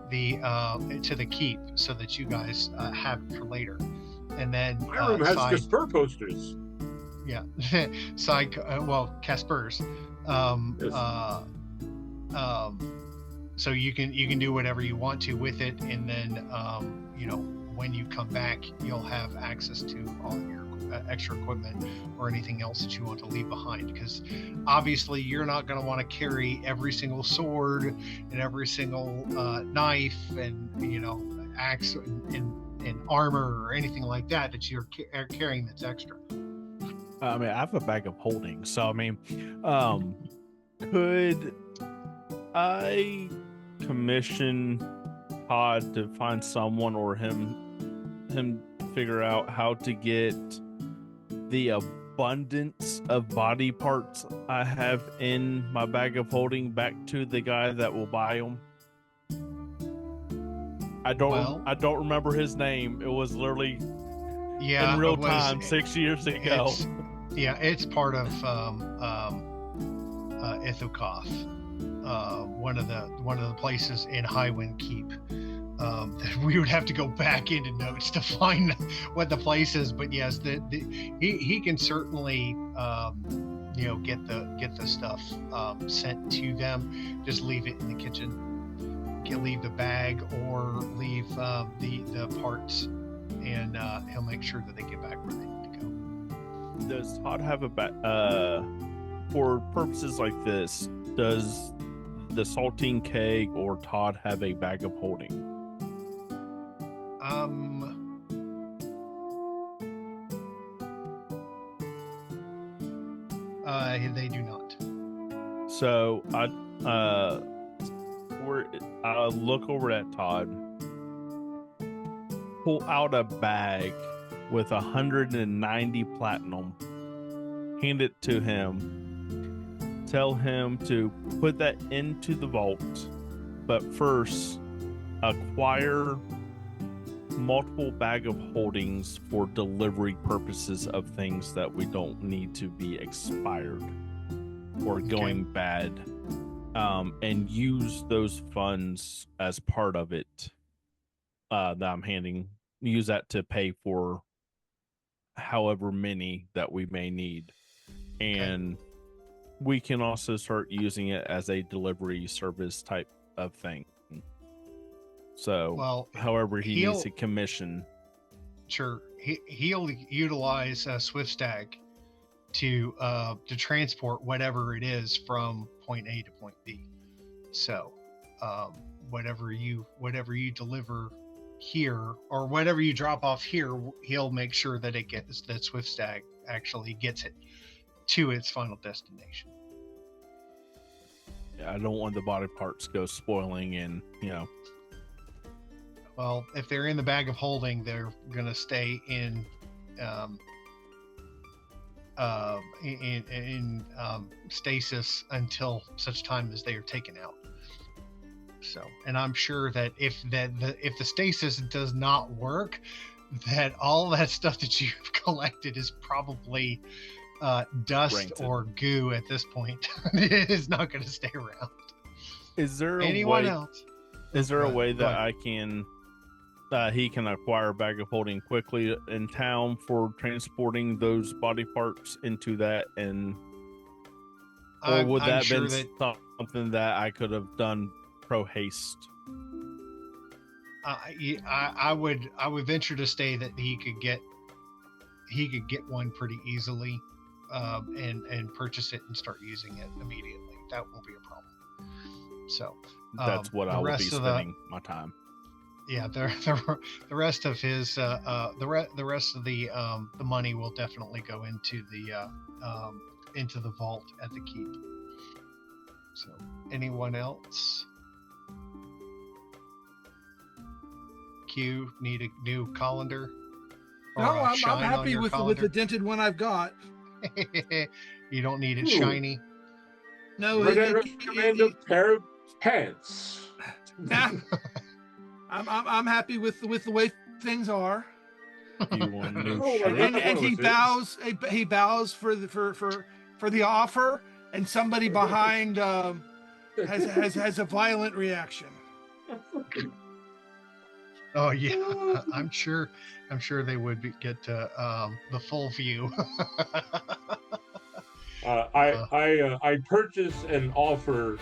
the keep so that you guys have it for later. And then my room has Casper posters. Yeah, Casper's. Yes. So you can do whatever you want to with it, and then when you come back, you'll have access to all your extra equipment or anything else that you want to leave behind, because obviously you're not going to want to carry every single sword and every single knife and axe and armor or anything like that you're carrying that's extra. I mean, I have a bag of holding, so I mean, could I commission Todd to find someone, or him figure out how to get the abundance of body parts I have in my bag of holding back to the guy that will buy them? I don't remember his name. It was literally in real time 6 years ago. It's part of Ithakoth, one of the places in Highwind Keep. That we would have to go back into notes to find what the place is, but yes, he can certainly get the stuff sent to them. Just leave it in the kitchen. You can leave the bag or leave the parts, and he'll make sure that they get back where they need to go. Does Todd have a for purposes like this, does the saltine keg or Todd have a bag of holding? They do not. So I look over at Todd, pull out a bag with 190 platinum, hand it to him, tell him to put that into the vault, but first acquire multiple bag of holdings for delivery purposes of things that we don't need to be expired or going bad, and use those funds as part of it that I'm handing. Use that to pay for however many that we may need, and we can also start using it as a delivery service type of thing. So, Well, however, he needs he'll- to commission. Sure, he'll utilize Swift Stag to transport whatever it is from point A to point B. So, whatever you deliver here or whatever you drop off here, he'll make sure that that Swift Stag actually gets it to its final destination. Yeah, I don't want the body parts go spoiling, and Well, if they're in the bag of holding, they're gonna stay in stasis until such time as they are taken out. So, and I'm sure that if the stasis does not work, that all that stuff that you've collected is probably dust Rancid. or goo at this point. It is not going to stay around. is there Anyone else? Is there a way Go that ahead. I can he can acquire a bag of holding quickly in town for transporting those body parts into that, and or would I'm that sure been that something that I could have done pro haste? I would venture to say that he could get one pretty easily, and purchase it and start using it immediately. That won't be a problem. So That's what the I would be rest of spending my time. Yeah, the rest of his the rest of the money will definitely go into the vault at the keep. So, anyone else? Q, need a new colander? Or No, a I'm shine on happy your with the colander? dented one I've got. You don't need it Ooh. shiny. No, Would I recommend a pair of pants? I'm happy with the way things are. You want new Oh, shirt? And he bows. He bows for the offer, and somebody behind has a violent reaction. Oh yeah, I'm sure they would get the full view. I purchase and offer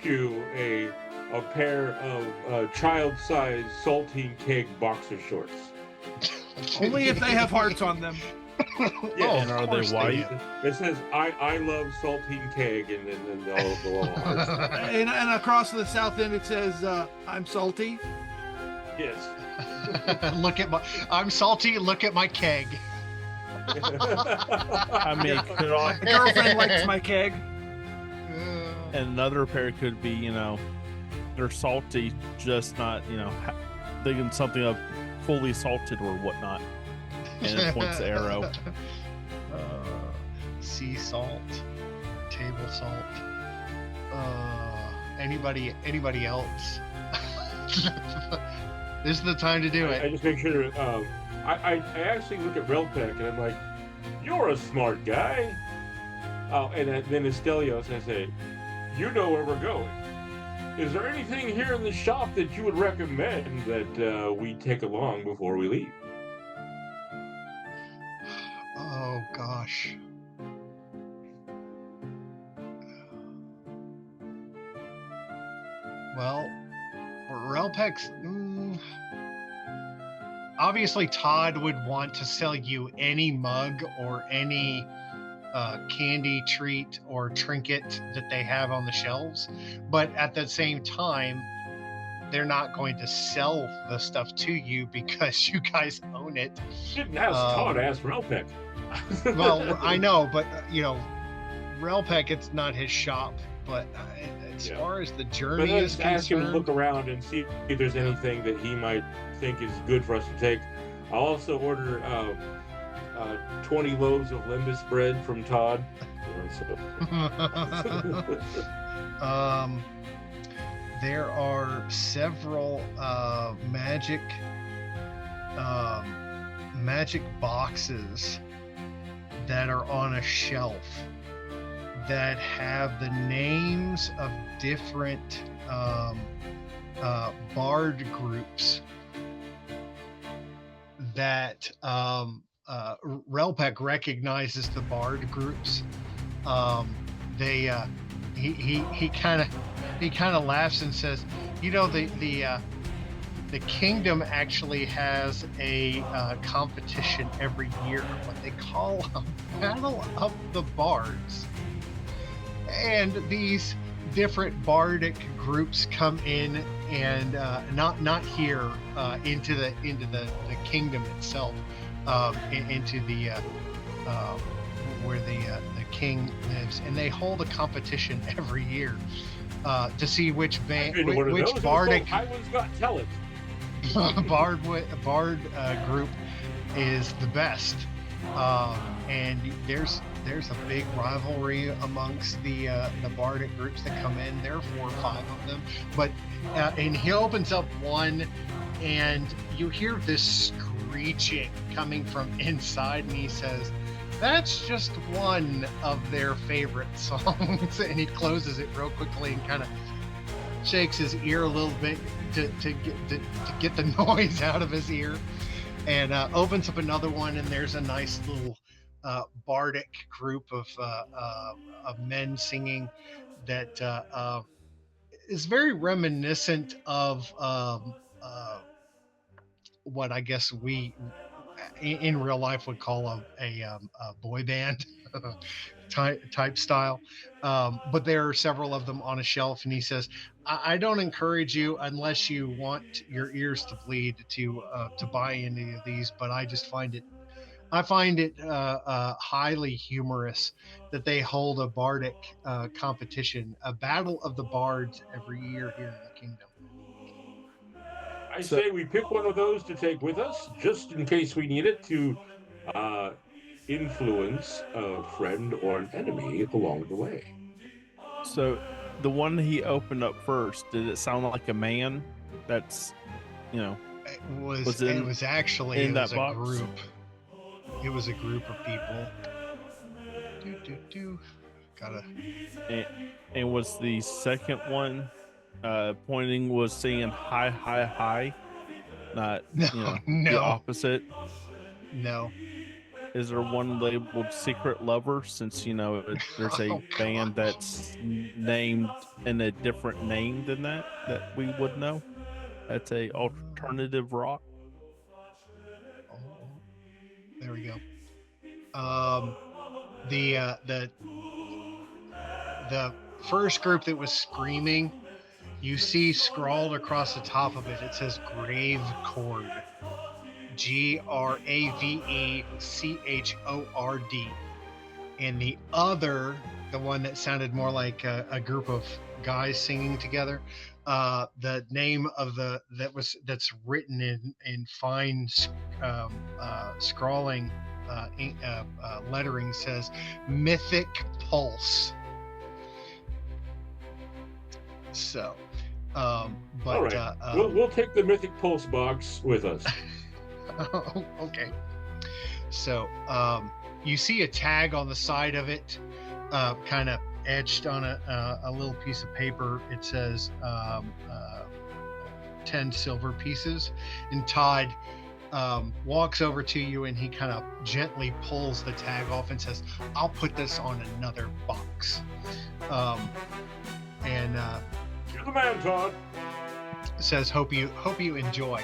Q a pair of child-sized saltine keg boxer shorts. Only if they have hearts on them. Yeah, and are they white? It says I love saltine keg, and then all the little hearts. And across the south end it says I'm salty. Yes. I'm salty. Look at my keg. I mean, My girlfriend likes my keg. and another pair could be, they're salty, just not, thinking something of fully salted or whatnot, and it points the arrow. Sea salt, table salt. Anybody else? This is the time to do I it. just make sure. I actually look at Relpec and I'm like, "You're a smart guy." Oh, and then Estelios, I say, "You know where we're going. Is there anything here in the shop that you would recommend that we take along before we leave?" Oh gosh. Well, Relpex. Obviously, Todd would want to sell you any mug or any candy, treat, or trinket that they have on the shelves. But at the same time, they're not going to sell the stuff to you because you guys own it. Didn't ask Todd, ask Relpec. Well, I know, but Relpec, it's not his shop. But as far as the But journey let's is ask him to concerned, look around and see if there's anything that he might think is good for us to take. I'll also order 20 loaves of Limbus bread from Todd. there are several magic boxes that are on a shelf that have the names of different bard groups that Relpec recognizes the bard groups. He kind of laughs and says, the kingdom actually has a competition every year, what they call a Battle of the Bards. And these different bardic groups come in and not here into the kingdom itself, into the where the king lives, and they hold a competition every year to see which bardic I was not telling. bard group is the best, and there's a big rivalry amongst the bardic groups that come in. There are 4 or 5 of them, but and he opens up one, and you hear this screeching coming from inside, and he says, "That's just one of their favorite songs." And he closes it real quickly and kind of shakes his ear a little bit to get the noise out of his ear, and opens up another one, and there's a nice little bardic group of men singing that is very reminiscent of what I guess we in real life would call a boy band type style, but there are several of them on a shelf, and he says, I don't encourage you, unless you want your ears to bleed, to buy any of these, but I find it highly humorous that they hold a bardic competition, a battle of the bards, every year here in the kingdom. I say we pick one of those to take with us, just in case we need it to influence a friend or an enemy along the way. So, the one he opened up first, did it sound like a man? That's, It was in, it was actually in it was that a box? group. It was a group of people. Gotta. And was the second one pointing, was saying hi, hi, hi? Not, No, the opposite? No. Is there one labeled Secret Lover, since, there's a band that's named in a different name than that we would know? That's a alternative rock. Oh, there we go. The first group that was screaming, you see scrawled across the top of it, it says Grave Chord. GRAVECHORD. And the one that sounded more like a group of guys singing together, the name of that's written in fine scrawling lettering says Mythic Pulse. So, but all right, we'll take the Mythic Pulse box with us. Okay. So, you see a tag on the side of it, kind of etched on a little piece of paper. It says 10 silver pieces. And Todd walks over to you, and he kind of gently pulls the tag off and says, "I'll put this on another box." And you're the man, Todd. Says, "Hope you enjoy."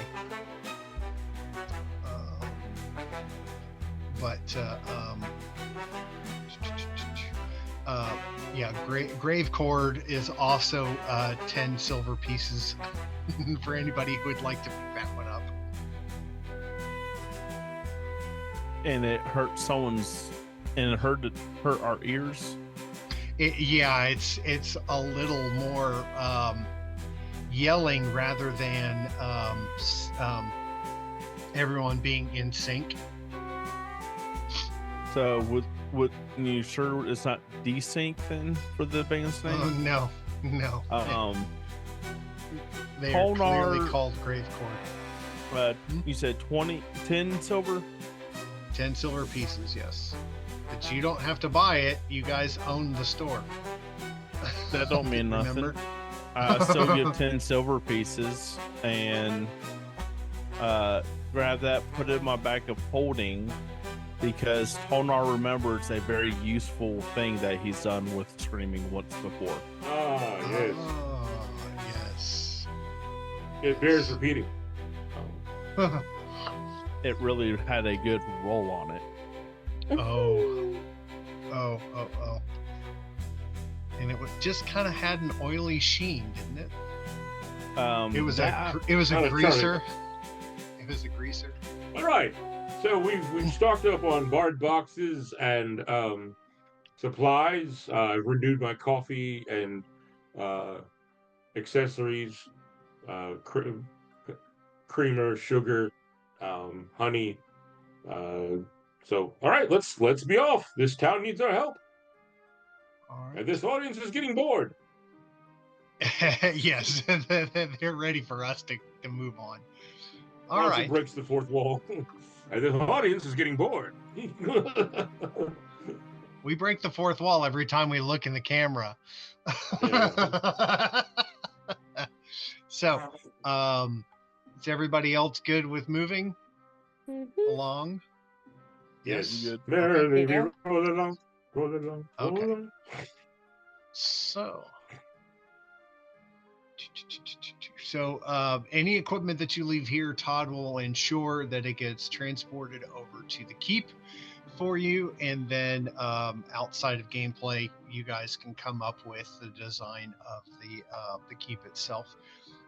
Grave Chord is also 10 silver pieces for anybody who would like to pick that one up. And it hurt and it hurt our ears. It's a little more yelling rather than everyone being in sync. So would you sure it's not desync then for the band's name? No. They are clearly called Grave Chord. You said 10 silver? 10 silver pieces, yes. But you don't have to buy it. You guys own the store. That don't mean nothing. Remember? I still give 10 silver pieces and grab that, put it in my bag of holding, because Tonar remembers a very useful thing that he's done with screaming once before. Ah, yes. Yes. It bears repeating. It really had a good roll on it. Oh. And it just kind of had an oily sheen, didn't it? It was a greaser. It was a greaser. All right. So we've stocked up on barred boxes and supplies. I've renewed my coffee and accessories, creamer, sugar, honey. So all right, let's be off. This town needs our help. All right. And this audience is getting bored. Yes, they're ready for us to move on. All Marshall right. breaks the fourth wall. And this audience is getting bored. We break the fourth wall every time we look in the camera. Yeah. So, is everybody else good with moving along? Yes. Good. Merrily we Yeah. roll along, roll along, roll Okay. along. So, any equipment that you leave here, Todd will ensure that it gets transported over to the keep for you, and then outside of gameplay, you guys can come up with the design of the keep itself,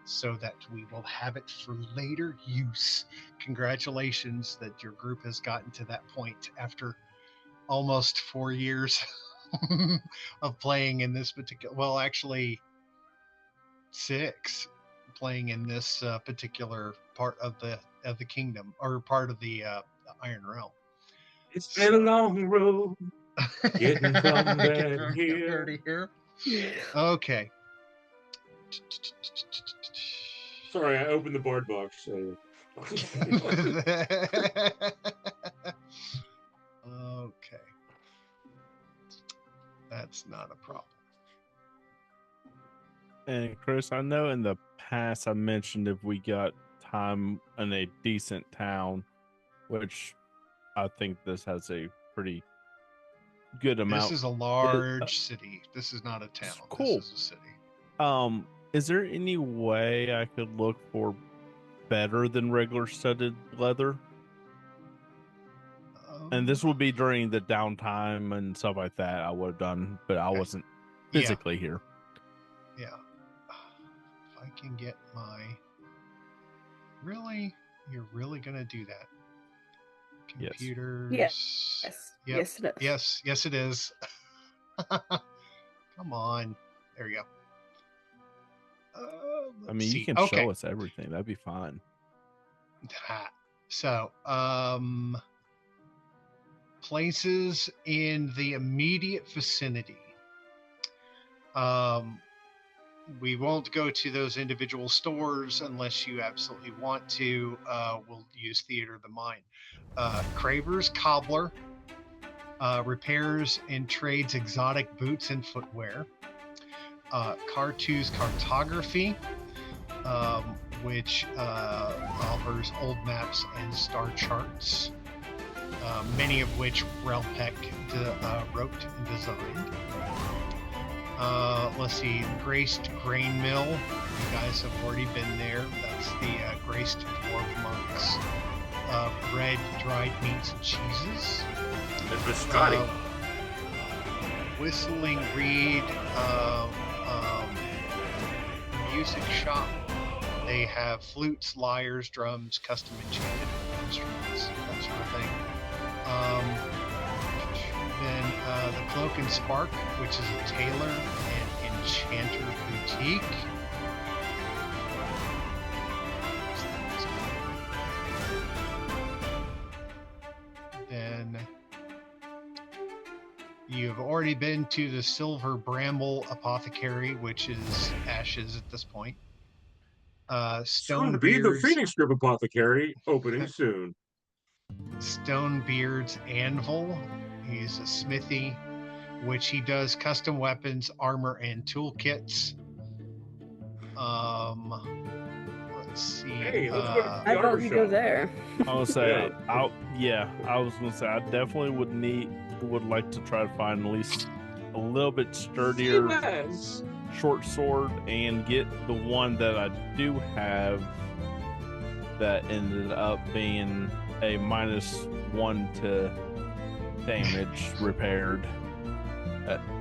so that we will have it for later use. Congratulations that your group has gotten to that point after almost 4 years of playing in this particular. Well, actually, 6 playing in this particular part of the kingdom, or part of the Iron Realm. It's been a long road getting from there to From here. to here. Okay. Sorry, I opened the barred box. Okay. That's not a problem. And Chris, I know in the past I mentioned if we got time in a decent town, which I think this has a pretty good amount. This is a large city. This is not a town. Cool. This is a city. Is there any way I could look for better than regular studded leather? And this would be during the downtime and stuff like that. I would have done, but I wasn't physically here. Yeah. If I can get my... Really? You're really going to do that? Computers. Yes. Yep. Yes, it is. Yes, it is. Come on. There you go. I mean, you can show us everything. That'd be fine. So, places in the immediate vicinity. We won't go to those individual stores unless you absolutely want to. We'll use Theater of the Mind. Craver's Cobbler repairs and trades exotic boots and footwear. Car2's Cartography, which offers old maps and star charts, many of which Relpec wrote and designed. Let's see, Graced Grain Mill. You guys have already been there. That's the Graced Dwarf Monks. Bread, dried meats, and cheeses. And biscotti. Whistling Reed Music Shop. They have flutes, lyres, drums, custom enchanted instruments, that sort of thing. Then the Cloak and Spark, which is a tailor and enchanter boutique. Then you've already been to the Silver Bramble Apothecary, which is Ashes at this point. Soon to be the Phoenix Strip Apothecary, opening soon. Stonebeard's Anvil. He's a smithy, which he does custom weapons, armor, and toolkits. Let's see. Hey, let's go to the I armor vote we go shop. there. I would say, I was gonna say I definitely would like to try to find at least a little bit sturdier short sword and get the one that I do have that ended up being a -1 to damage repaired.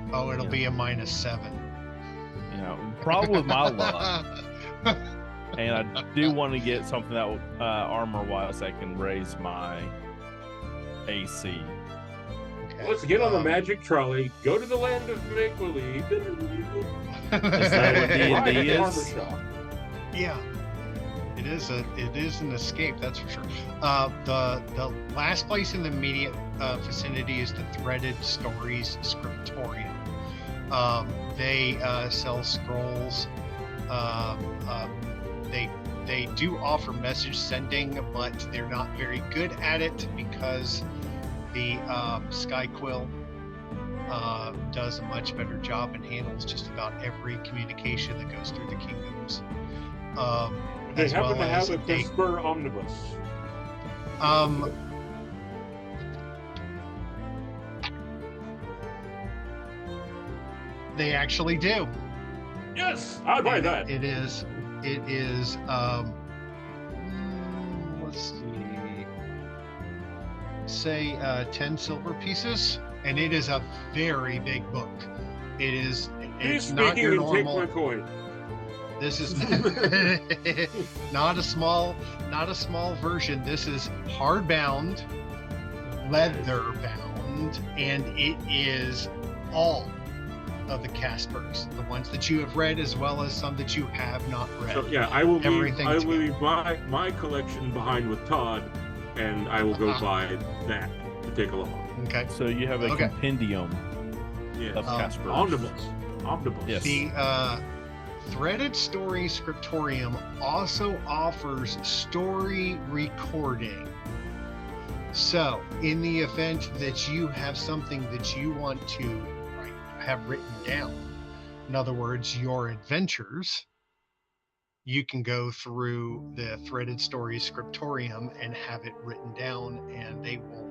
It'll be a -7. Problem with my luck. And I do want to get something that armor-wise that can raise my AC. Okay. Let's get on the magic trolley, go to the land of make-believe. Is that what D&D is? Armor shop. Yeah, it is an escape, that's for sure. The last place in the immediate vicinity is the Threaded Stories Scriptorium. They sell scrolls. They do offer message sending, but they're not very good at it because the Skyquill does a much better job and handles just about every communication that goes through the kingdoms. They as happen well to have as a Vesper omnibus. They actually do. Yes, I'd buy that. It is let's see, say 10 silver pieces, and it is a very big book. It's not your normal. Take my coin. This is not a small version. This is hardbound, leather bound, and it is all of the Caspers, the ones that you have read as well as some that you have not read. So yeah, I will Everything leave my collection behind with Todd, and I will go buy that to take along. Okay. So you have a compendium of Caspers. Omnibus. Yes. The Threaded Story Scriptorium also offers story recording. So, in the event that you have something that you want to have written down, in other words, your adventures, you can go through the Threaded Story Scriptorium and have it written down, and they will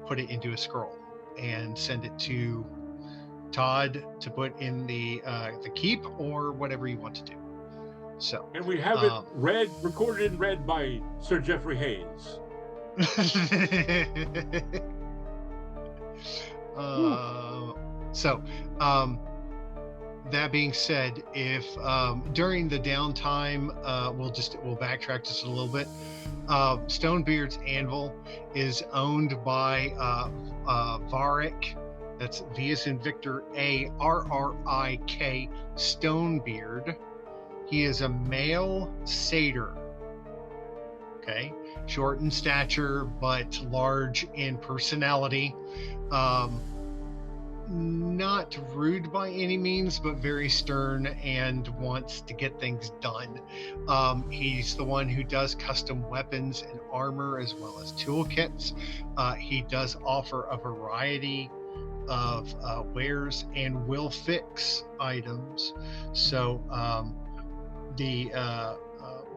put it into a scroll and send it to Todd to put in the keep or whatever you want to do. So, and we have it recorded and read by Sir Geoffrey Hayes. That being said, if during the downtime, we'll backtrack just a little bit. Stonebeard's Anvil is owned by Varric. That's V as in Victor, ARRIK, Stonebeard. He is a male satyr. Okay, short in stature, but large in personality. Not rude by any means, but very stern and wants to get things done. He's the one who does custom weapons and armor as well as toolkits. He does offer a variety of wares and will fix items. So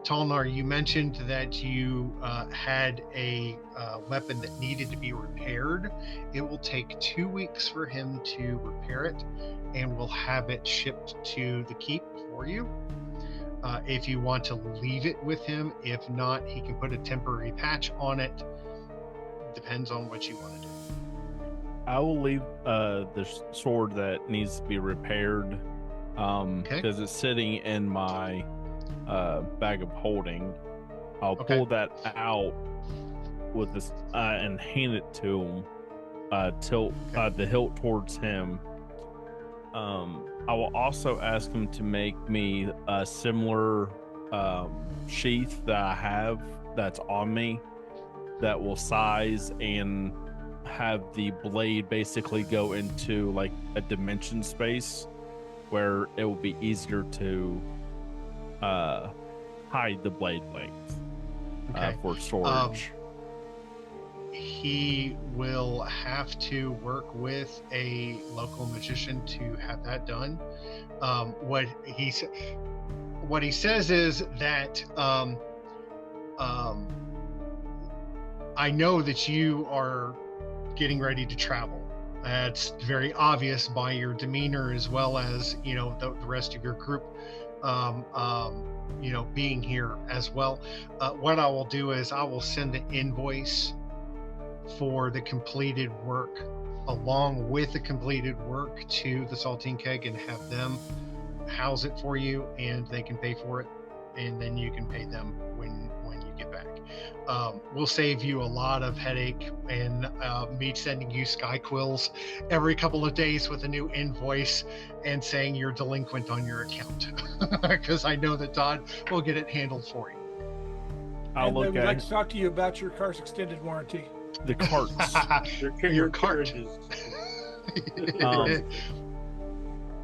Tolnar, you mentioned that you had a weapon that needed to be repaired. It will take 2 weeks for him to repair it, and we'll have it shipped to the keep for you. If you want to leave it with him, if not, he can put a temporary patch on it. Depends on what you want to do. I will leave the sword that needs to be repaired because it's sitting in my bag of holding. I'll pull that out with this and hand it to him. Tilt the hilt towards him. I will also ask him to make me a similar sheath that I have that's on me that will size and have the blade basically go into like a dimension space where it will be easier to hide the blade length for storage. He will have to work with a local magician to have that done. What he says is that I know that you are getting ready to travel. That's very obvious by your demeanor as well as the rest of your group. being here as well. What I will do is I will send the invoice for the completed work along with the completed work to the Saltine Keg and have them house it for you, and they can pay for it, and then you can pay them when you get back. We'll save you a lot of headache and me sending you sky quills every couple of days with a new invoice and saying you're delinquent on your account, because I know that Todd will get it handled for you. And we'd like to talk to you about your car's extended warranty. The carts. your cart.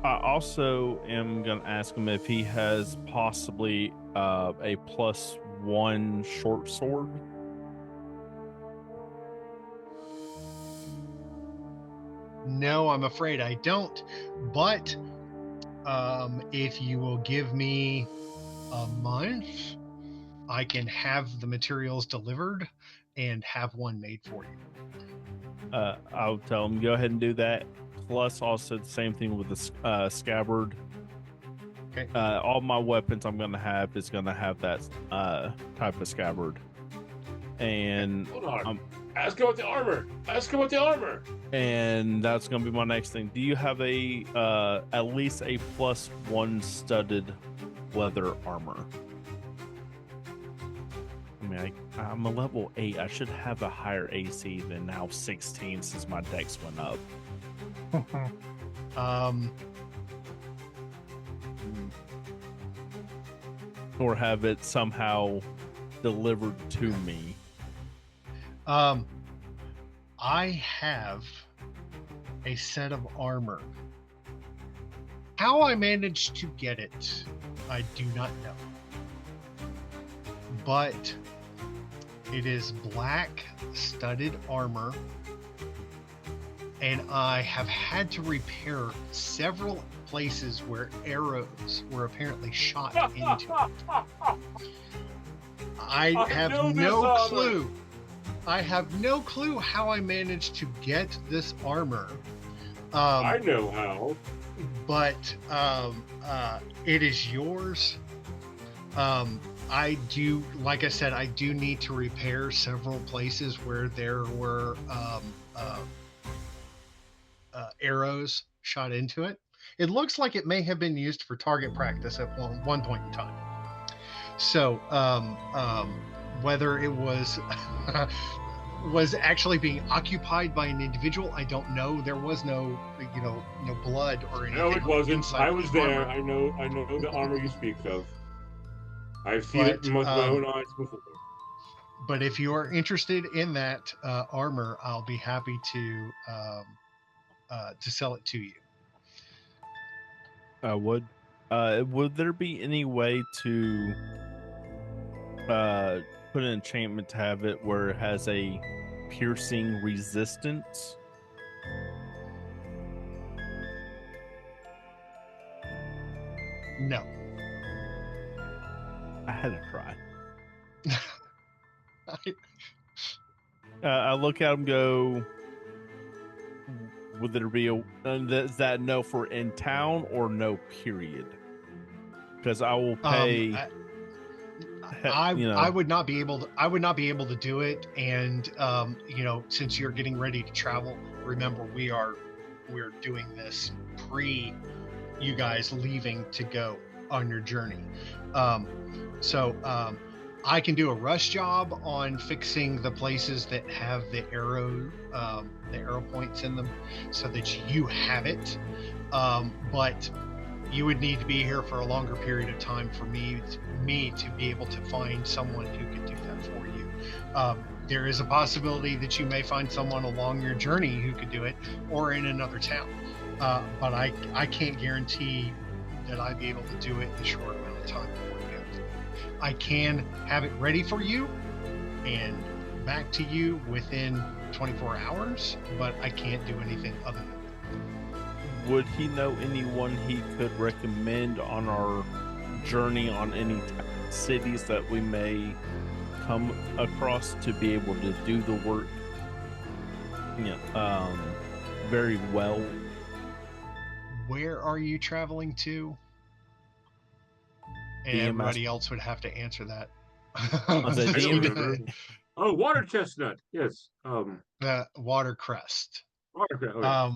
I also am going to ask him if he has possibly a +1 short sword. No, I'm afraid I don't. But if you will give me a month, I can have the materials delivered and have one made for you. I'll tell him go ahead and do that. Plus, also the same thing with the scabbard. Okay. All my weapons I'm going to have is going to have that type of scabbard. And hold on. Ask him about the armor. Ask him about the armor. And that's going to be my next thing. Do you have a at least a +1 studded leather armor? I mean, I'm a level 8. I should have a higher AC than now 16 since my dex went up. Or have it somehow delivered to me. I have a set of armor. How I managed to get it, I do not know. But it is black studded armor, and I have had to repair several places where arrows were apparently shot into it. I have no clue. I have no clue how I managed to get this armor. I know how. But it is yours. I do, like I said, I do need to repair several places where there were arrows shot into it. It looks like it may have been used for target practice at one point in time. So whether it was was actually being occupied by an individual, I don't know. There was no blood or anything. No, it wasn't. I was there. Armor. I know the armor you speak of. I've seen it with my own eyes before. But if you are interested in that armor, I'll be happy to sell it to you. Would there be any way to put an enchantment to have it where it has a piercing resistance? No. I had to try. I look at him, go, would there be is that no for in town or no period? Because I will pay. I would not be able to do it, and since you're getting ready to travel, remember we're doing this pre you guys leaving to go on your journey. So I can do a rush job on fixing the places that have the arrow points in them, so that you have it. But you would need to be here for a longer period of time for me to be able to find someone who could do that for you. There is a possibility that you may find someone along your journey who could do it, or in another town. But I can't guarantee that I'd be able to do it in a short amount of time before we go. I can have it ready for you and back to you within 24 hours, but I can't do anything other than that. Would he know anyone he could recommend on our journey on any cities that we may come across to be able to do the work very well? Where are you traveling to? And everybody else would have to answer that. I said I don't DM remember. Oh, water chestnut. Yes. The Watercrest. Water. Oh, yeah.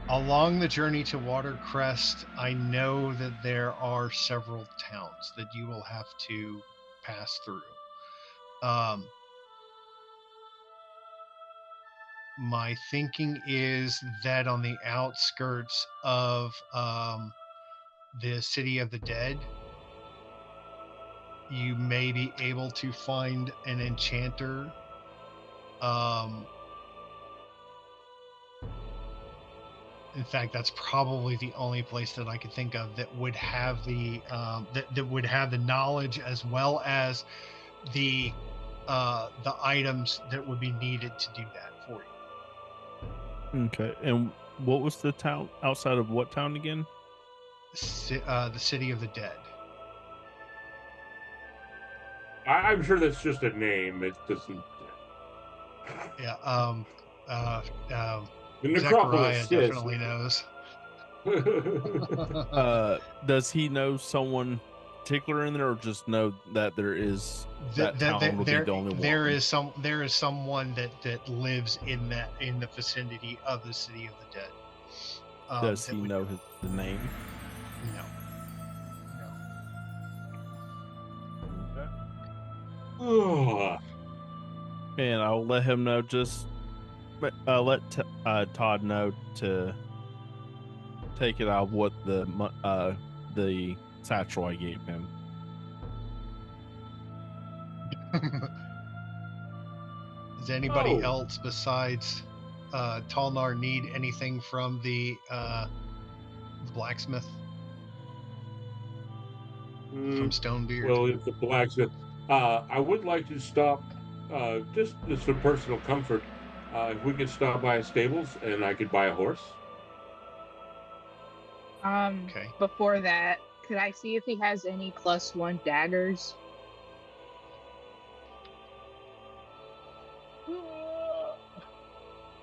Along the journey to Watercrest, I know that there are several towns that you will have to pass through. My thinking is that on the outskirts of the City of the Dead, you may be able to find an enchanter. In fact, that's probably the only place that I could think of that would have the that would have the knowledge as well as the items that would be needed to do that for you. Okay. And what was the town outside of what town again? The City of the Dead. I'm sure that's just a name. It doesn't. Yeah. The necropolis. Zechariah definitely knows. Does he know someone particular in there, or just know that there is that town will be the only one? There is someone that lives in the vicinity of the City of the Dead. Does he know the name? No. And I'll let him know. Just let Todd know to take it out of what the satchel I gave him. Does anybody else besides Talnar need anything from the blacksmith? From Stonebeard? Well, if the blacksmith, I would like to stop, just for personal comfort, if we could stop by a stables and I could buy a horse. Okay. Before that, could I see if he has any +1 daggers?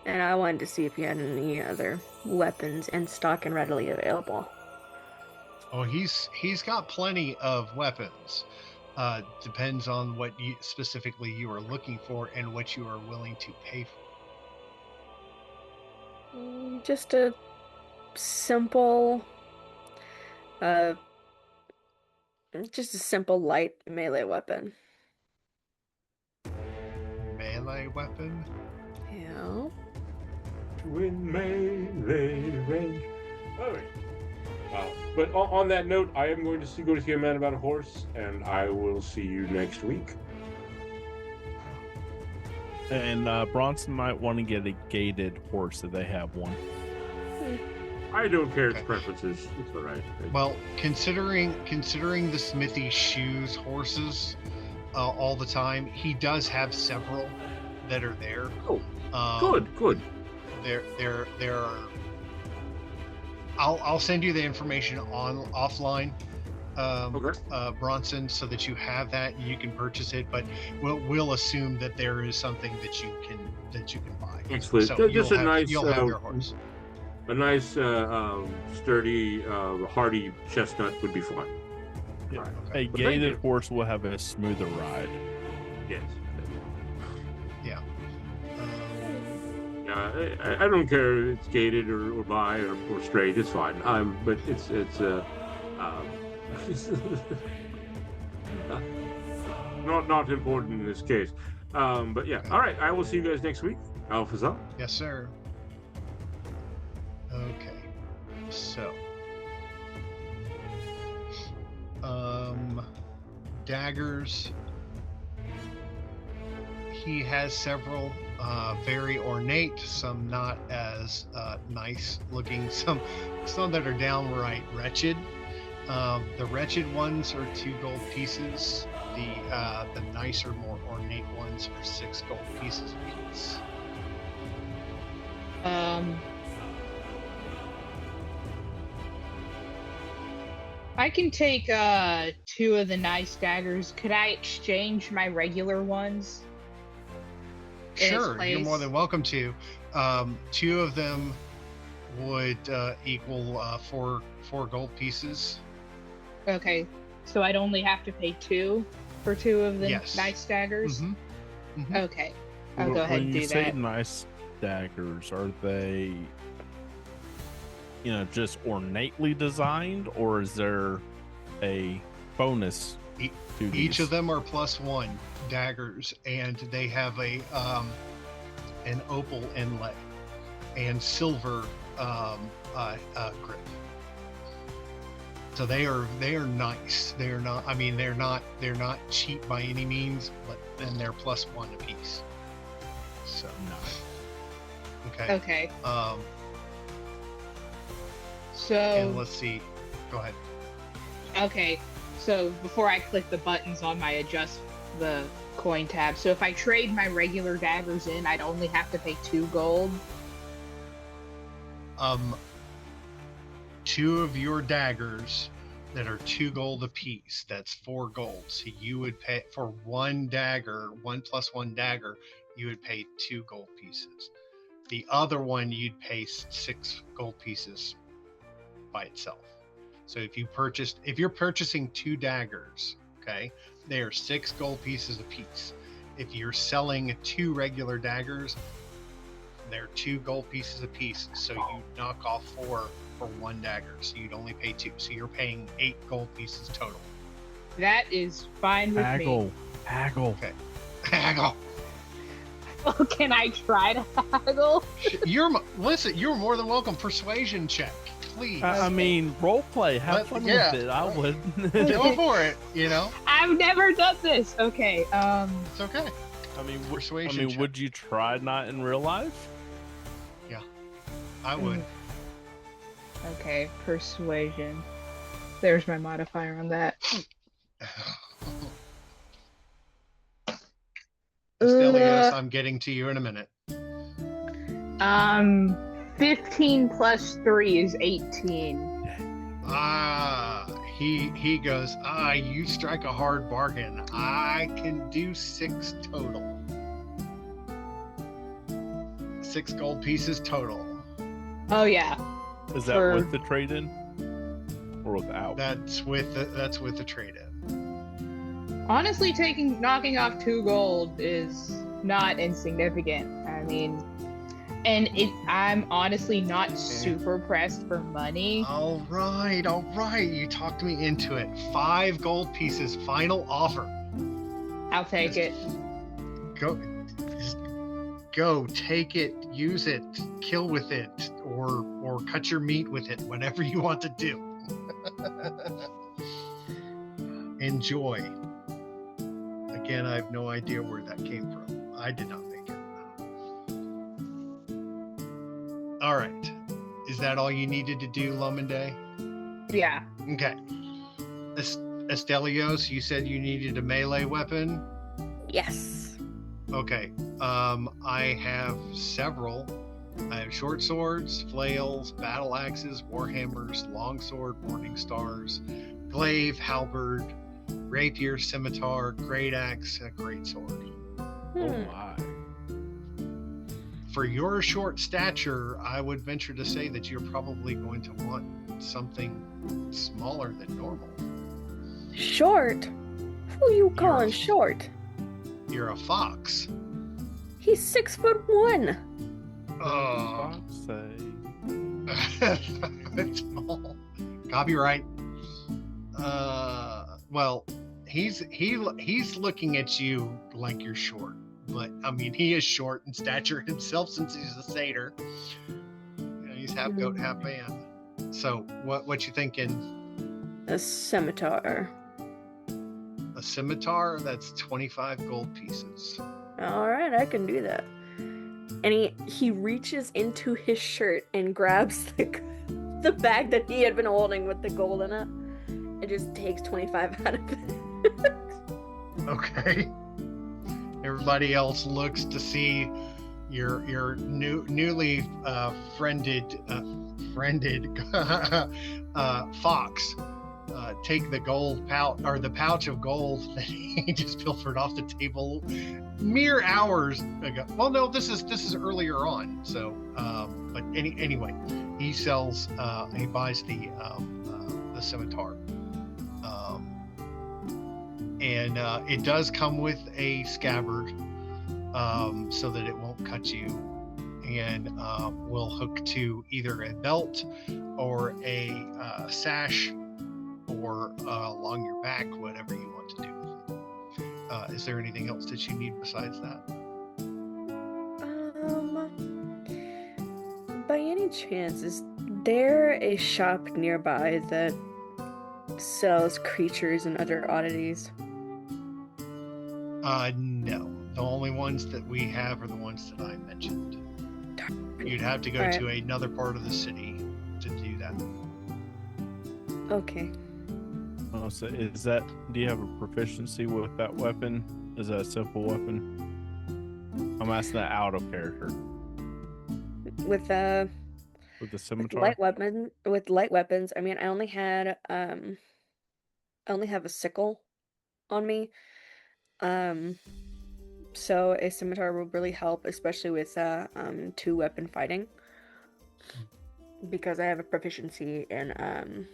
And I wanted to see if you had any other weapons in stock and readily available. Oh, he's got plenty of weapons. Depends on what specifically you are looking for and what you are willing to pay for. Just a simple, light melee weapon. Melee weapon? Yeah. In melee range. All right. But on that note, I am going to go to see a man about a horse, and I will see you next week. And Bronson might want to get a gated horse if they have one. I don't care its preferences. It's all right. Well, considering the Smithy shoes horses all the time, he does have several that are there. Oh, good. There are. I'll send you the information offline, Bronson, so that you have that and you can purchase it. But we'll assume that there is something that you can buy. Excellent. So Just a nice, you'll have your horse. A nice, sturdy, hardy chestnut would be fine. Yeah. Right. Okay. A gated horse will have a smoother ride. Yes. Yeah. I don't care if it's gated or bi or straight. It's fine. But it's not important in this case. But yeah. All right. I will see you guys next week. Alphazar. Yes, sir. Okay. So. Daggers. He has several. Very ornate, some not as nice looking, some that are downright wretched. The wretched ones are 2 gold pieces. The nicer, more ornate ones are 6 gold pieces apiece. I can take 2 of the nice daggers. Could I exchange my regular ones? Sure, you're more than welcome to. 2 of them would equal 4 gold pieces. Okay, so I'd only have to pay 2 for 2 of the Yes. nice daggers. Okay, I'll go ahead and do When you say that. nice daggers, are they, just ornately designed, or is there a bonus to Each these? of them are +1 daggers, and they have an opal inlay and silver grip. So they are nice. They're not. I mean, they're not cheap by any means, but then they're +1 apiece. So Nice. okay. Okay, And so let's see. Go ahead. okay, so before I click the buttons on my adjust the coin tab, so if I trade my regular daggers in, I'd only have to pay 2 gold. 2 of your daggers that are 2 gold apiece. That's 4 gold. So you would pay for 1 dagger, 1 + 1 dagger. You would pay 2 gold pieces. The other one you'd pay 6 gold pieces by itself. So if you're purchasing 2 daggers, okay, they are 6 gold pieces apiece. If you're selling 2 regular daggers, they're 2 gold pieces apiece. So you knock off 4 for 1 dagger. So you'd only pay 2. So you're paying 8 gold pieces total. That is fine with me. Haggle. Okay. Haggle. Oh, can I try to haggle? Listen. You're more than welcome. Persuasion check, please. I mean, role play. Have fun yeah. with it. I would. Go for it. I've never done this. Okay. It's okay. Persuasion check. would you try not in real life? Yeah, I would. Okay, persuasion. There's my modifier on that. Stelios, I'm getting to you in a minute. 15 plus 3 is 18. He goes, you strike a hard bargain. I can do 6 total. 6 gold pieces total. Oh yeah. Is that with the trade-in or without? That's with the trade-in. Honestly, knocking off 2 gold is not insignificant. I mean, and I'm honestly not super pressed for money. All right. You talked me into it. 5 gold pieces, final offer. I'll take it. Go, take it, use it, kill with it, or cut your meat with it, whatever you want to do. Enjoy. Again, I have no idea where that came from. I did not make it. All right. Is that all you needed to do, Lomondé? Yeah. Okay. Estelios, you said you needed a melee weapon? Yes. Okay. I have several. I have short swords, flails, battle axes, warhammers, longsword, morning stars, glaive, halberd, rapier, scimitar, great axe, a great sword. Oh my. For your short stature, I would venture to say that you're probably going to want something smaller than normal. Short? Who you calling short? You're a fox. He's 6'1". That's small. Copyright. Well, he's looking at you like you're short, but I mean he is short in stature himself since he's a satyr. He's half goat, half man. So what you thinking? A scimitar. A scimitar? That's 25 gold pieces. All right, I can do that. And he reaches into his shirt and grabs the bag that he had been holding with the gold in it. It just takes 25 out of it. Okay. Everybody else looks to see your newly friended fox take the gold pouch or the pouch of gold that he just pilfered off the table mere hours ago. Well, no, this is earlier on. So, but anyway, he sells. He buys the scimitar. and it does come with a scabbard, so that it won't cut you, and will hook to either a belt or a sash, or along your back, whatever you want to do. Is there anything else that you need besides that? By any chance, is there a shop nearby that sells creatures and other oddities? No. The only ones that we have are the ones that I mentioned. You'd have to go Alright. to another part of the city to do that. Okay. Oh, so is that? Do you have a proficiency with that weapon? Is that a simple weapon? I'm asking that out of character. With the scimitar. With light weapons, I mean, I only have a sickle on me. So a scimitar will really help, especially with 2-weapon fighting, because I have a proficiency in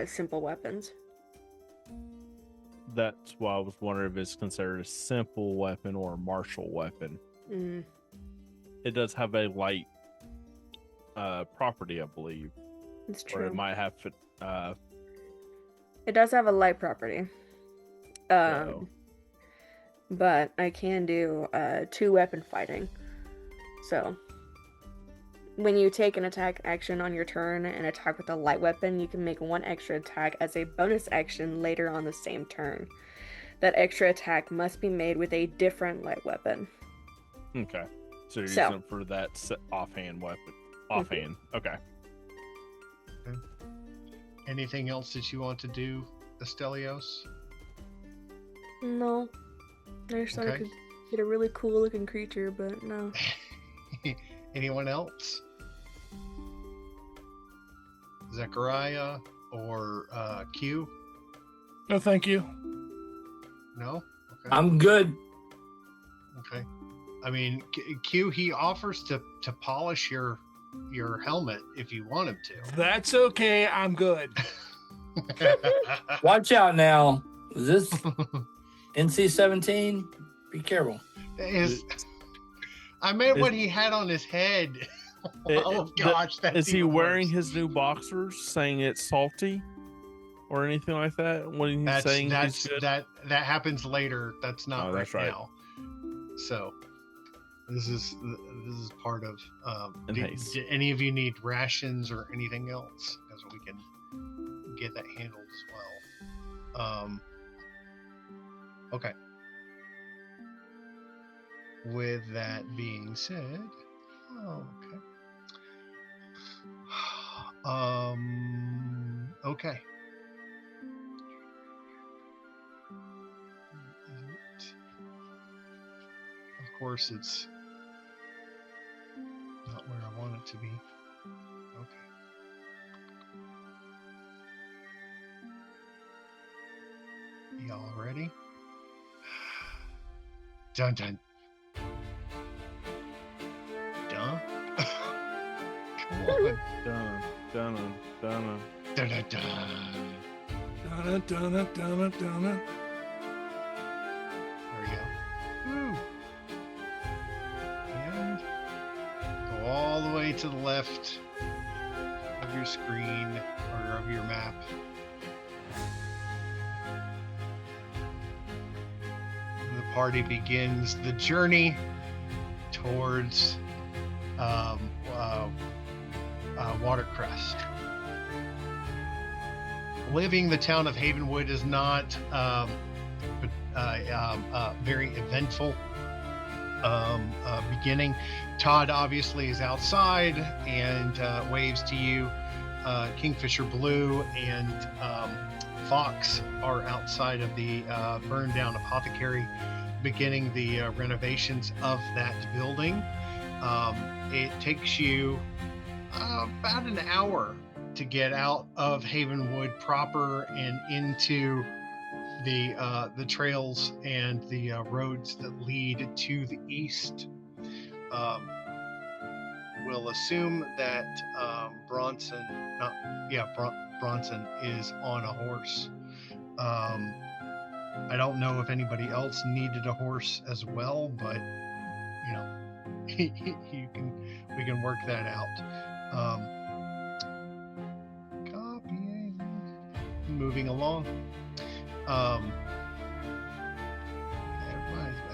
simple weapons. That's why I was wondering if it's considered a simple weapon or a martial weapon. Mm. It does have a light property, I believe. It's Or it true. might have It does have a light property. So- But I can do 2-weapon fighting. So when you take an attack action on your turn and attack with a light weapon, you can make 1 extra attack as a bonus action later on the same turn. That extra attack must be made with a different light weapon. Okay. So you're So- using it for that offhand weapon. Offhand. Okay. Anything else that you want to do, Estelios? No. I just thought I Okay. could get a really cool looking creature, but no. Anyone else? Zechariah or Q? No, thank you. No? Okay. I'm good. Okay. I mean, Q, he offers to polish your helmet if you want him That's okay. I'm good. to. Watch out now. Is this NC-17? Be careful. I meant what he had on his head. Oh gosh, that's Is he even wearing worse. his new boxers, saying it's salty, or anything like that? When he's saying That's he's good? that happens later. That's not Oh, that's right right. now. So this is part of. And Do haste. any of you need rations or anything else? Because we can get that handled as well. Okay. With that being said, okay. Okay. Of course, it's not where I want it to be. Okay. Y'all ready? Dun dun. Dun. Come on. Dun, dun, dun, Dun dun dun. Dun, dun, dun, dun, dun. There we go. Woo. And go all the way to the left of your screen or of your map. The party begins the journey towards Watercrest. Living the town of Havenwood is not very eventful beginning. Todd obviously is outside and waves to you. Kingfisher Blue and Fox are outside of the burned down apothecary, beginning the renovations of that building. It takes you about an hour to get out of Havenwood proper and into the trails and the roads that lead to the east. We'll assume that Bronson is on a horse. I don't know if anybody else needed a horse as well, but you know, we can work that out. Copying, moving along.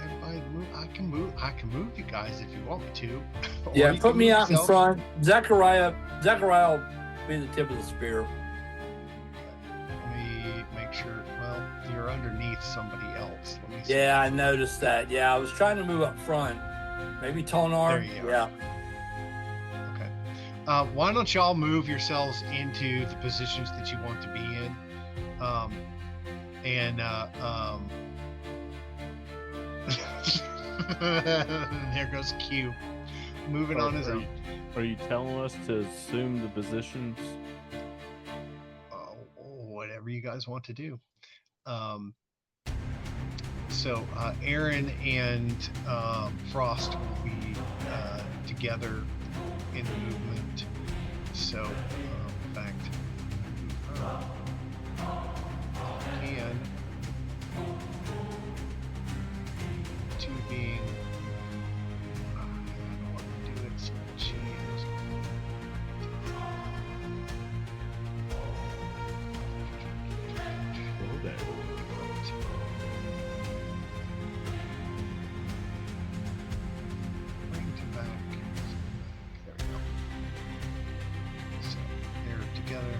Everybody move. I can move you guys if you want me to. Or Yeah, you put can me move out in yourself. front. Zechariah will be the tip of the spear. Let me make sure. Well, you're underneath somebody else. Let me see. Yeah, I noticed that. Yeah, I was trying to move up front. Maybe Tonar. There you are. Yeah. Okay. Why don't y'all move yourselves into the positions that you want to be in? There goes Q, moving on his own. Are you telling us to assume the positions? Whatever you guys want to do. So Aaron and Frost will be together in the movement. So, in fact, and two being, I don't want to do it. So she is. Bring to back. There we go. So they're together.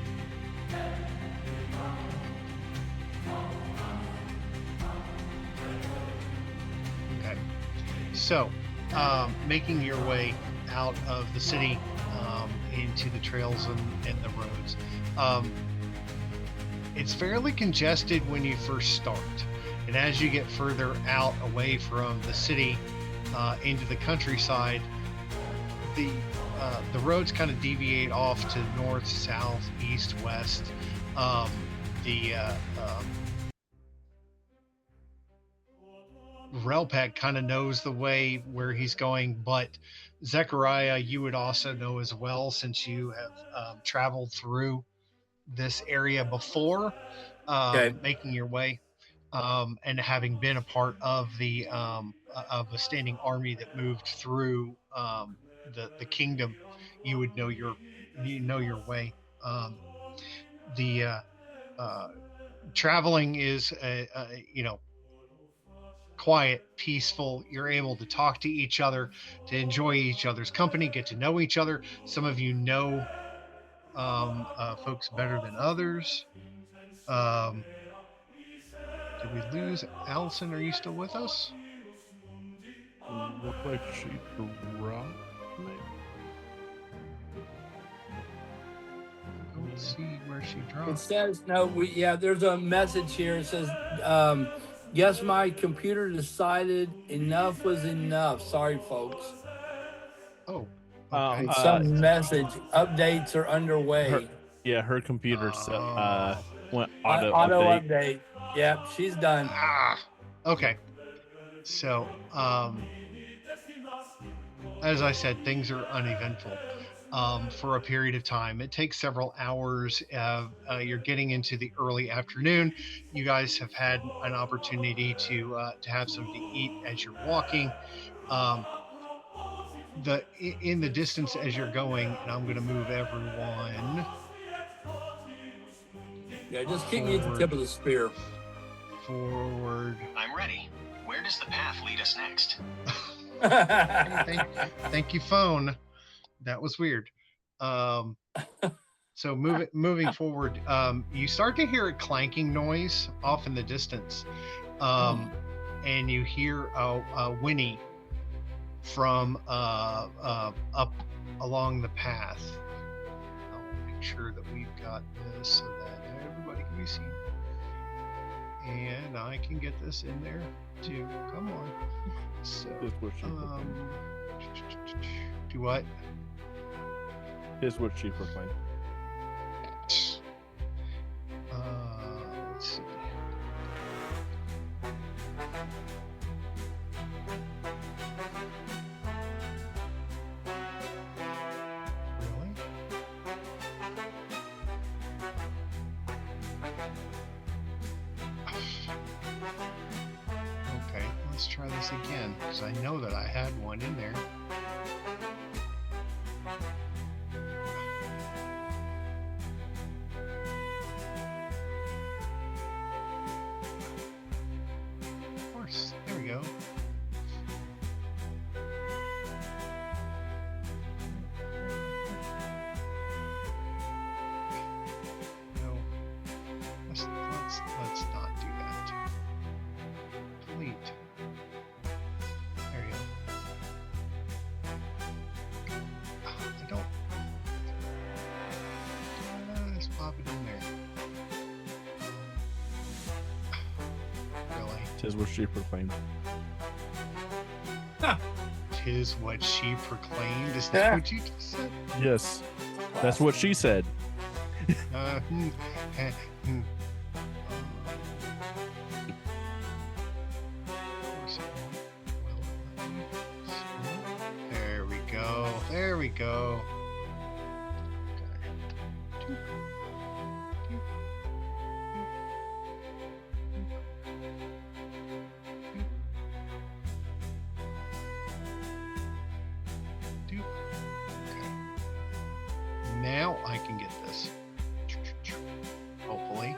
Okay. So, making your way out of the city into the trails and the roads. It's fairly congested when you first start. And as you get further out away from the city into the countryside, the roads kind of deviate off to north, south, east, west. Relpeg kind of knows the way where he's going, but Zechariah, you would also know as well, since you have traveled through this area before, making your way, and having been a part of a standing army that moved through the kingdom, you would know your way. Traveling is quiet, peaceful. You're able to talk to each other, to enjoy each other's company, get to know each other. Some of you know folks better than others. Did we lose Allison? Are you still with us? Look like she dropped, maybe. Don't see where she dropped. It says no. There's a message here. It says, "Yes, my computer decided enough was enough. Sorry, folks." Oh. Okay. Some message updates are underway. Her computer went auto update. Yep, she's done. Okay. So, as I said, things are uneventful for a period of time. It takes several hours. You're getting into the early afternoon. You guys have had an opportunity to have something to eat as you're walking. In the distance as you're going, and I'm going to move everyone. Yeah, just keep me at the tip of the spear. Forward. I'm ready. Where does the path lead us next? Thank you, phone. That was weird. So moving forward, you start to hear a clanking noise off in the distance, and you hear a whinny from up along the path. I'll make sure that we've got this so that everybody can be seen. And I can get this in there too. Come on. So, do what? Is what she proclaimed. Let's see. Really? let's try this again, because I know that I had one in there. Of course, there we go. No, let's not do that. Delete. There you go. I don't. Just pop it in there. Really? Tis what she proclaimed. Tis what she proclaimed. Is that what you just said? Yes, that's what she said. There we go. There we go. Now I can get this. Hopefully.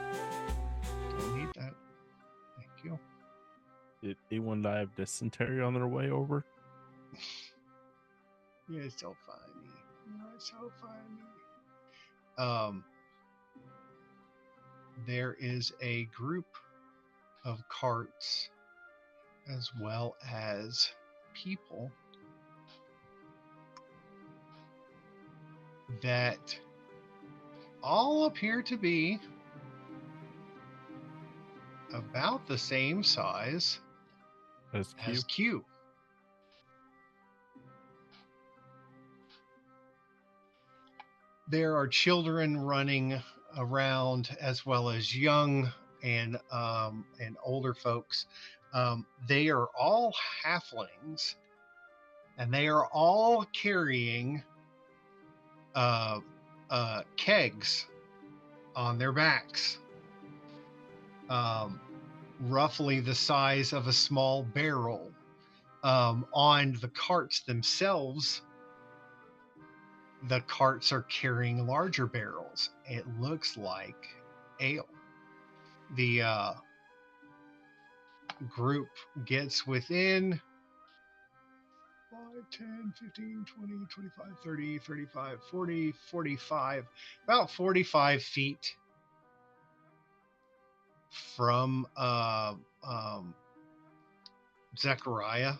Don't need that. Thank you. Did anyone die of dysentery on their way over? You're so funny. You're so funny. There is a group of carts as well as people that all appear to be about the same size As as Q. There are children running around as well as young and older folks. They are all halflings, and they are all carrying kegs on their backs, roughly the size of a small barrel. On the carts themselves, the carts are carrying larger barrels. It looks like ale. The group gets within 5, 10, 15, 20, 25, 30, 35, 40, 45, about 45 feet from Zechariah.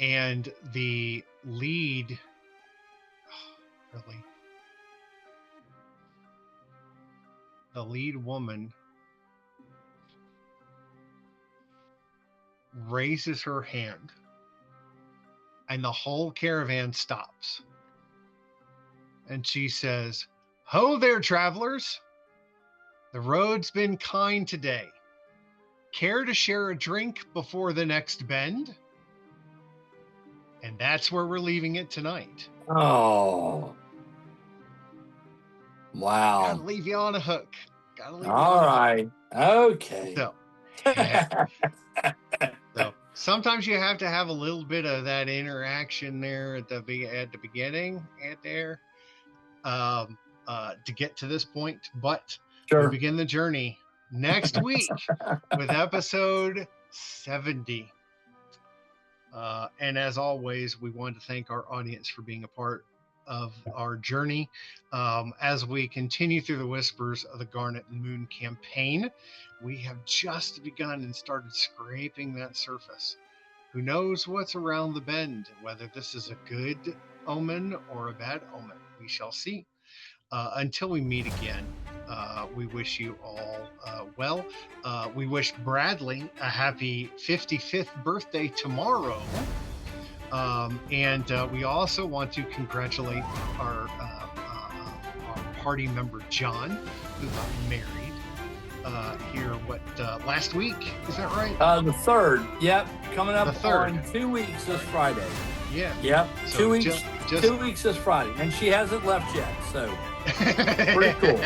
And the lead, really, the lead woman raises her hand, and the whole caravan stops. And she says, "Ho there, travelers. The road's been kind today. Care to share a drink before the next bend?" And that's where we're leaving it tonight. Oh. Wow. Gotta leave you on a hook. Gotta leave you All on a right. Okay. hook. So sometimes you have to have a little bit of that interaction there at the beginning to get to this point. But Sure. we begin the journey next week with episode 70. And as always, we want to thank our audience for being a part of our journey as we continue through the Whispers of the Garnet and Moon campaign. We have just begun and started scraping that surface. Who knows what's around the bend, whether this is a good omen or a bad omen. We shall see. Until we meet again, we wish you all well. We wish Bradley a happy 55th birthday tomorrow. And we also want to congratulate our party member, John, who got married here, last week? Is that right? The 3rd. Yep. Coming up The 3rd. on 2 weeks this Friday. Yeah. Yep. So 2 weeks. just 2 weeks this Friday. And she hasn't left yet. So pretty cool.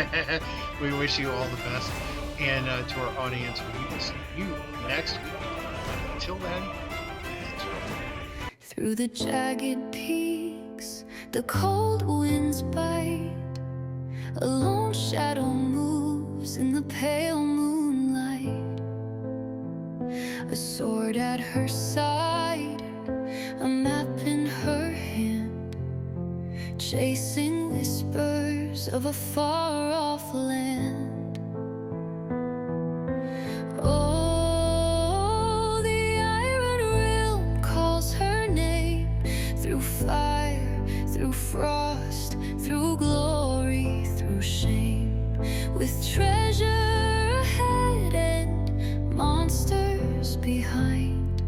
We wish you all the best. And to our audience, we will see you next week. Until then, through the jagged peaks, the cold winds bite. A lone shadow moves in the pale moonlight. A sword at her side, a map in her hand, chasing whispers of a far-off land. Oh, the Iron Realm calls her name, through fire, through frost, through glory, through shame, with treasure ahead and monsters behind.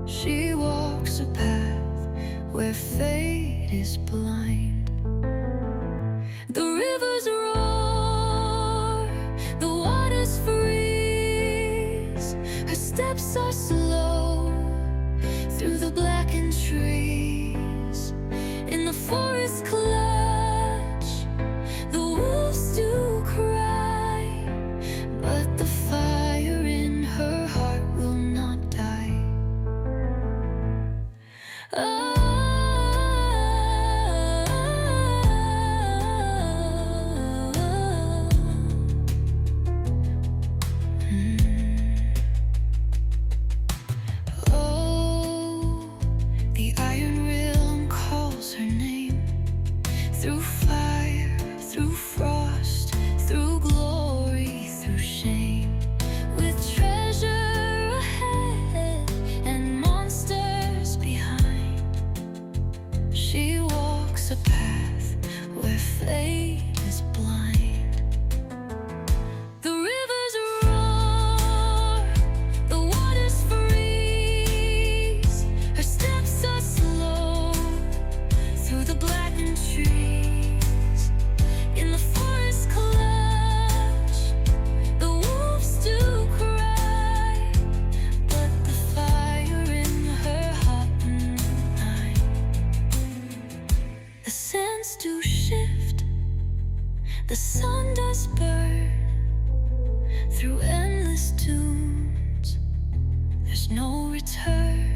She walks a path where fate is blind. The rivers roar, the waters freeze. Her steps are slow through the blackened trees. In the forest clutch, the wolves do cry, but the fire in her heart will not die. Oh, the Iron Realm calls her name, through fire, through frost, through glory, through shame, with treasure ahead and monsters behind. She walks a path where fate is blind. The rivers roar, the waters freeze. Her steps are slow through the blackened trees. In the forest clutch, the wolves do cry, but the fire in her heart will not die. The sands do shift, the sun does burn through endless dunes. There's no return.